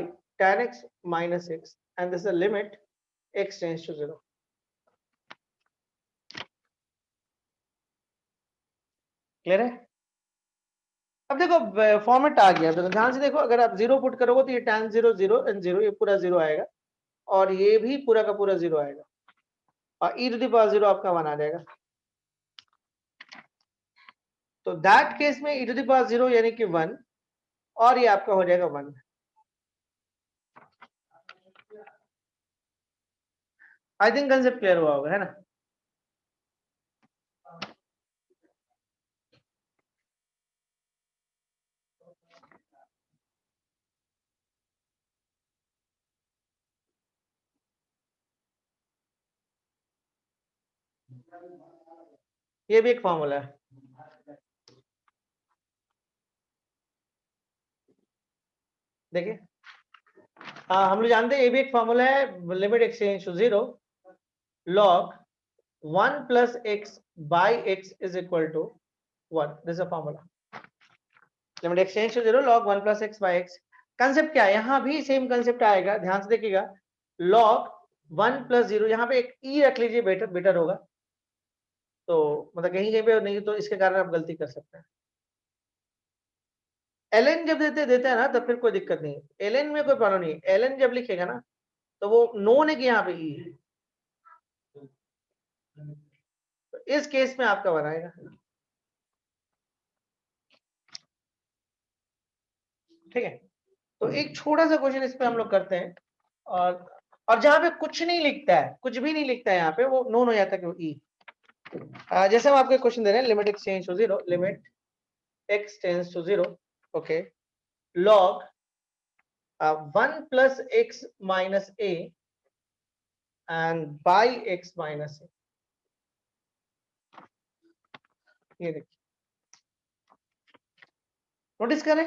tan x minus x, and this is a limit x tends to 0। Clear है? अब देखो फॉर्मेट आ गया, तो ध्यान से देखो, अगर आप 0 पुट करोगे तो ये tan 0 0 एंड 0 ये पूरा 0 आएगा, और ये भी पूरा का पूरा 0 आएगा, और e to the power 0 आपका 1 आ जाएगा। तो दैट केस में e to the power 0 यानी कि 1, और ये आपका हो जाएगा 1। आई थिंक कंसेप्ट क्लियर हुआ होगा, है ना? ये भी एक फॉर्मूला है, देखिए हम लोग जानते हैं ये भी एक फॉर्मूला है, limit x tends to 0 log 1 plus x by x is equal to 1, this is a formula, limit x tends to 0 log 1 plus x by x। Concept क्या है, यहां भी सेम कंसेप्ट आएगा, ध्यान से देखिएगा, log 1 plus 0, यहाँ पे एक e रख लीजिए, बेटर बेटर होगा, तो मतलब कहीं कहीं पे नहीं तो इसके कारण आप गलती कर सकते हैं। ln जब देते देते हैं ना तब फिर कोई दिक्कत नहीं है, ln में कोई प्रॉब्लम नहीं है, ln जब लिखेगा ना तो वो नोन है कि यहाँ पे e है, तो इस केस में आपका बनाएगा, ठीक है? तो एक छोटा सा क्वेश्चन इस पे हम लोग करते हैं, और जहां पे कुछ नहीं लिखता है, कुछ भी नहीं लिखता है यहाँ पे, वो नोन हो जाता है कि ई। जैसे हम आपको क्वेश्चन दे रहे हैं, limit x tends to 0, limit x tends to 0, okay, log 1 plus x minus a and by x minus a। ये देखिए, नोटिस करें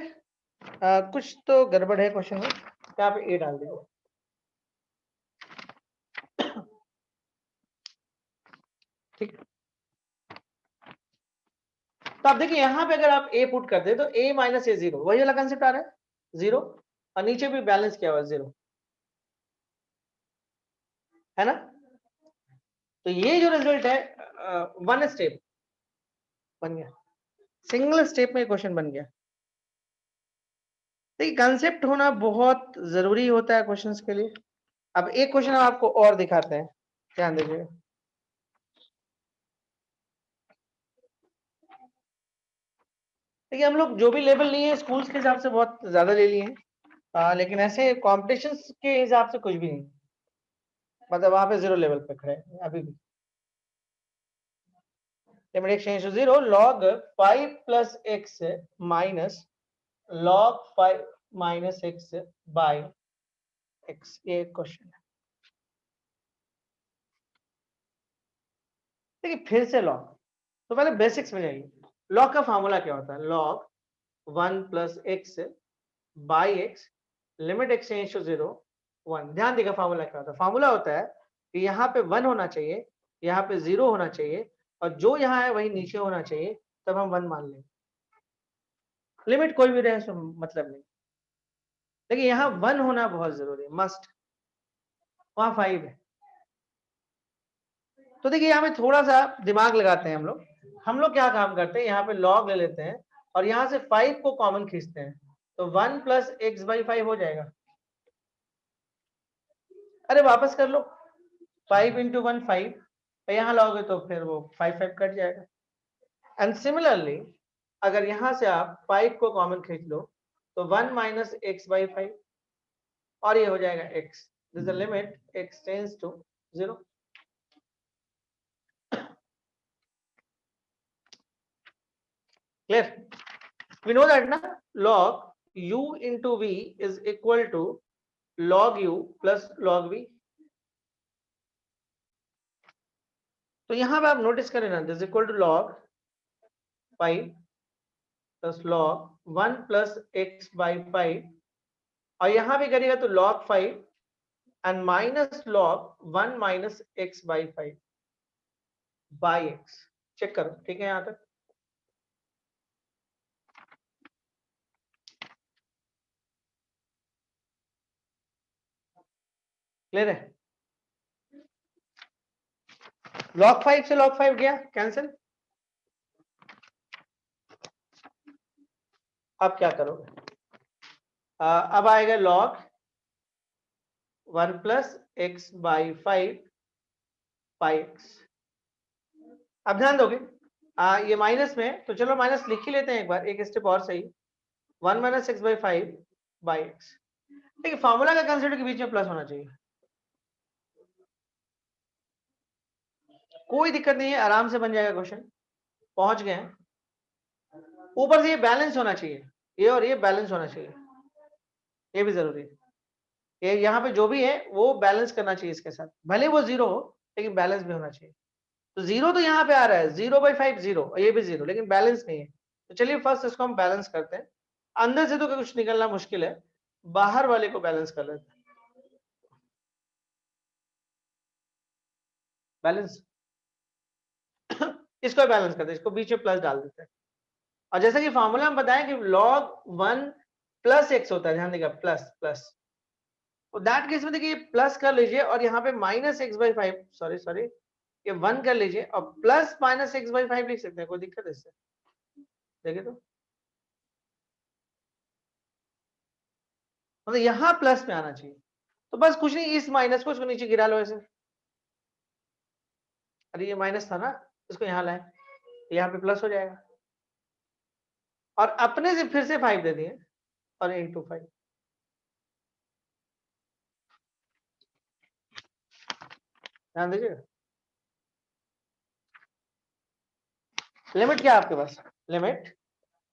कुछ तो गड़बड़ है क्वेश्चन में, यहाँ पे ए डाल दीजिए, ठीक। तो आप देखिए यहाँ पे अगर आप a पुट कर दे तो a माइनस ए 0, वही वाला कंसेप्ट आ रहा है 0, और नीचे भी बैलेंस किया हुआ 0, है ना? तो ये जो रिजल्ट है वन स्टेप बन गया, सिंगल स्टेप में क्वेश्चन बन गया। देखिए कंसेप्ट होना बहुत जरूरी होता है क्वेश्चंस के लिए। अब एक क्वेश्चन हम आपको और दिखाते हैं, ध्यान दीजिए, देखिए हम लोग जो भी लेवल लिए हैं स्कूल्स के हिसाब से बहुत ज्यादा ले लिए हैं, लेकिन ऐसे कॉम्पिटिशन के हिसाब से कुछ भी नहीं, मतलब वहां पे 0 लेवल पे खड़े हैं अभी भी। Limit x tends to 0 log 5 plus x minus log 5 minus x by x, ये क्वेश्चन है। देखिए फिर से लॉग, तो पहले बेसिक्स में जाइए। लॉग का फॉर्मूला क्या होता है? Log 1 plus x by x limit x tends to 0 1। ध्यान देगा फॉर्मूला क्या होता है? फॉर्मूला होता है कि यहाँ पे 1 होना चाहिए, यहाँ पे 0 होना चाहिए, और जो यहाँ है वही नीचे होना चाहिए, तब हम 1 मान लेंगे। लिमिट कोई भी रहे तो मतलब नहीं, लेकिन यहाँ 1 होना बहुत जरूरी है, मस्ट। वहां 5 है, तो देखिए यहाँ पे थोड़ा सा दिमाग लगाते हैं हम लोग क्या काम करते हैं, यहाँ पे लॉग ले लेते हैं और यहाँ से 5 को कॉमन खींचते हैं, तो 1 plus x by 5 हो जाएगा। अरे वापस कर लो, 5 into 1 5, यहाँ लाओगे तो फिर वो 5 5 कट जाएगा। एंड सिमिलरली अगर यहाँ से आप 5 को कॉमन खींच लो तो 1 minus x by 5, और ये हो जाएगा x। This is the limit x tends to 0। Clear? We know that na log u into v is equal to log u plus log v। तो यहां पे आप नोटिस करें ना, this equal to log 5 plus log 1 plus x by 5, और यहां भी करेगा तो log 5 and minus log 1 minus x by 5 by x। Check करो, ठीक है यहां तक? क्लियर है? log 5 से log 5 गया कैंसिल। अब क्या करोगे? अब आएगा log 1 plus x by 5 by x। अब ध्यान दोगे ये माइनस में, तो चलो माइनस लिख ही लेते हैं एक बार, एक स्टेप और सही। 1 minus x by 5 by x। देखिए फॉर्मूला का कंसेप्ट के बीच में प्लस होना चाहिए, कोई दिक्कत नहीं है, आराम से बन जाएगा क्वेश्चन। पहुंच गए हैं। ऊपर से ये बैलेंस होना चाहिए, ये और ये बैलेंस होना चाहिए, ये भी जरूरी है। ये यहाँ पे जो भी है वो बैलेंस करना चाहिए इसके साथ, भले वो 0 हो लेकिन बैलेंस भी होना चाहिए। तो 0 तो यहाँ पे आ रहा है, 0 by 5 0, और ये भी 0, लेकिन बैलेंस नहीं है। तो चलिए फर्स्ट इसको हम बैलेंस करते हैं। अंदर से तो कुछ निकलना मुश्किल है, बाहर वाले को बैलेंस कर लेते हैं। बैलेंस इसको बैलेंस करते हैं, इसको बीच में प्लस डाल देते हैं। और जैसा कि फॉर्मूला हम बताएं कि log 1 प्लस x होता है, ध्यान देगा प्लस प्लस, तो दैट केस में देखिए प्लस कर लीजिए और यहाँ पे माइनस एक्स बाई 5, सॉरी ये 1 कर लीजिए और प्लस माइनस एक्स बाई 5 लिख सकते हैं, कोई दिक्कत है इससे? देखिए तो मतलब यहाँ प्लस में आना चाहिए, तो बस कुछ नहीं, इस माइनस को इसको नीचे गिरा लो ऐसे। अरे ये माइनस था ना, इसको यहाँ लाए, यहाँ पे प्लस हो जाएगा, और अपने से फिर से 5 दे दिए और इंटू 5। ध्यान दीजिएगा, लिमिट क्या है आपके पास? Limit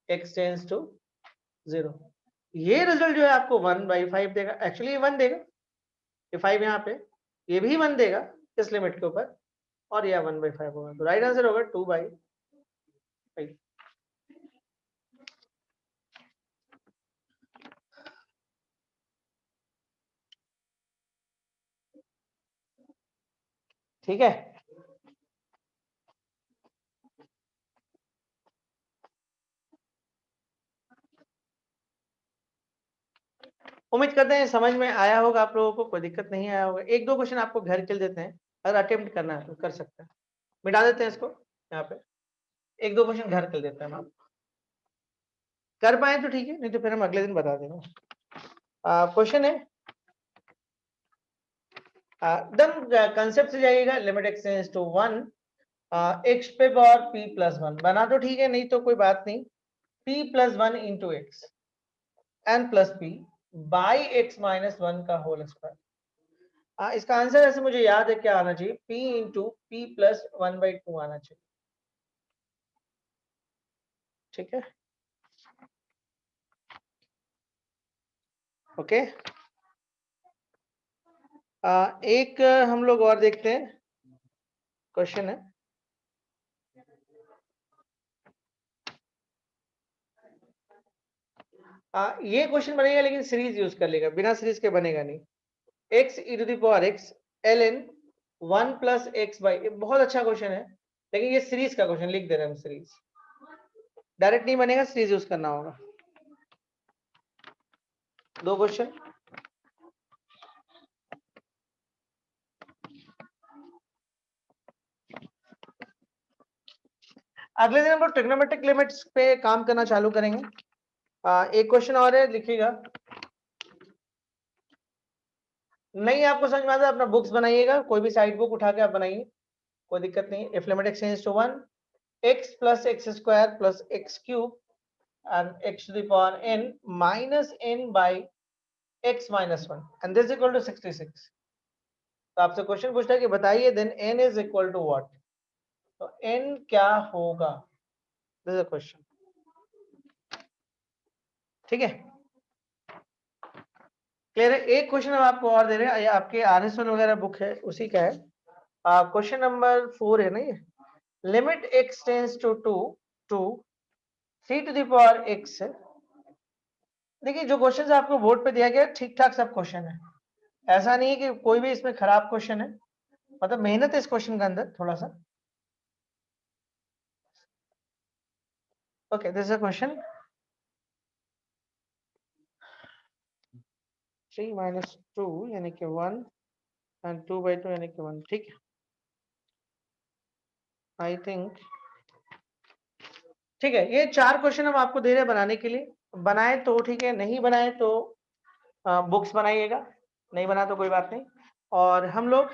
x tends to 0। ये रिजल्ट जो है आपको 1/5 देगा, एक्चुअली ये 1 देगा, ये 5 यहाँ पे, ये भी 1 देगा इस लिमिट के ऊपर, और यह 1/5 होगा, तो राइट आंसर होगा 2/5। ठीक है, उम्मीद करते हैं समझ में आया होगा आप लोगों को, कोई दिक्कत नहीं आया होगा। एक दो क्वेश्चन आपको घर के लिए देते हैं, अगर अटेम्प्ट करना है तो कर सकते हैं। मिटा देते हैं इसको यहाँ पे, एक दो क्वेश्चन घर के लिए देते हैं हम, कर पाए तो ठीक है, नहीं तो फिर हम अगले दिन बता देंगे। क्वेश्चन है एकदम कंसेप्ट से जाइएगा, limit x tends to 1 x पे पावर p + 1 बना तो ठीक है, नहीं तो कोई बात नहीं, p plus 1 into x n plus p by x minus 1 का होल स्क्वायर। इसका आंसर ऐसे मुझे याद है क्या आना चाहिए, p इंटू p प्लस 1/2 आना चाहिए। ठीक है, ओके। एक हम लोग और देखते हैं, क्वेश्चन है ये क्वेश्चन बनेगा लेकिन सीरीज यूज कर लेगा, बिना सीरीज के बनेगा नहीं। x e to the power x ln 1 plus x by, बहुत अच्छा क्वेश्चन है लेकिन ये सीरीज का क्वेश्चन लिख दे रहे हैं हम, सीरीज डायरेक्ट नहीं बनेगा, सीरीज यूज करना होगा। दो क्वेश्चन, अगले दिन हम लोग ट्रिग्नोमेट्रिक लिमिट्स पे काम करना चालू करेंगे। एक क्वेश्चन और है, लिखिएगा। नहीं आपको समझ में आता है अपना बुक्स बनाइएगा, कोई भी साइड बुक उठा के आप बनाइए, कोई दिक्कत नहीं। If limit x tends to 1 x plus x square plus x cube and x to the power n minus n by x minus 1 and this is equal to 66। तो आपसे क्वेश्चन पूछता है कि बताइए then n is equal to what, तो n क्या होगा, दिस इज अ क्वेश्चन। ठीक है, क्लियर है। एक क्वेश्चन हम आपको और दे रहे हैं, ये आपके RS1 वगैरह बुक है उसी का है, क्वेश्चन नंबर 4 है ना ये। Limit x tends to 2 to 3 to the power x है। देखिए जो क्वेश्चन आपको बोर्ड पे दिया गया ठीक ठाक सब क्वेश्चन है, ऐसा नहीं है कि कोई भी इसमें खराब क्वेश्चन है, मतलब मेहनत है इस क्वेश्चन के अंदर थोड़ा सा। Okay, this is a question 3 minus 2 यानी कि 1 एंड 2/2 यानी कि 1। ठीक है, आई थिंक ठीक है। ये चार क्वेश्चन हम आपको दे रहे हैं बनाने के लिए, बनाए तो ठीक है, नहीं बनाए तो बुक्स बनाइएगा, नहीं बना तो कोई बात नहीं। और हम लोग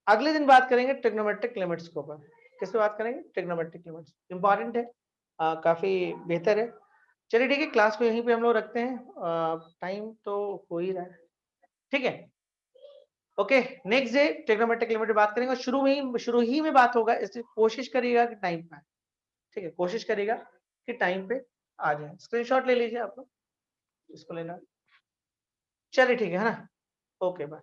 अगले दिन बात करेंगे ट्रिग्नोमेट्रिक लिमिट्स के ऊपर। किस पे बात करेंगे, ट्रिग्नोमेट्रिक लिमिट्स, इंपॉर्टेंट है, काफी बेहतर है। चलिए ठीक है, क्लास को यहीं पे हम लोग रखते हैं, टाइम तो हो ही रहा है। ठीक है, okay. Next day trigonometric limit पे बात करेंगे, और शुरू ही में बात होगा, इसलिए कोशिश करिएगा कि टाइम पे आए। ठीक है, कोशिश करिएगा कि टाइम पे आ जाए। स्क्रीनशॉट ले लीजिए आप लोग, इसको लेना। चलिए ठीक है ना, ओके बाय।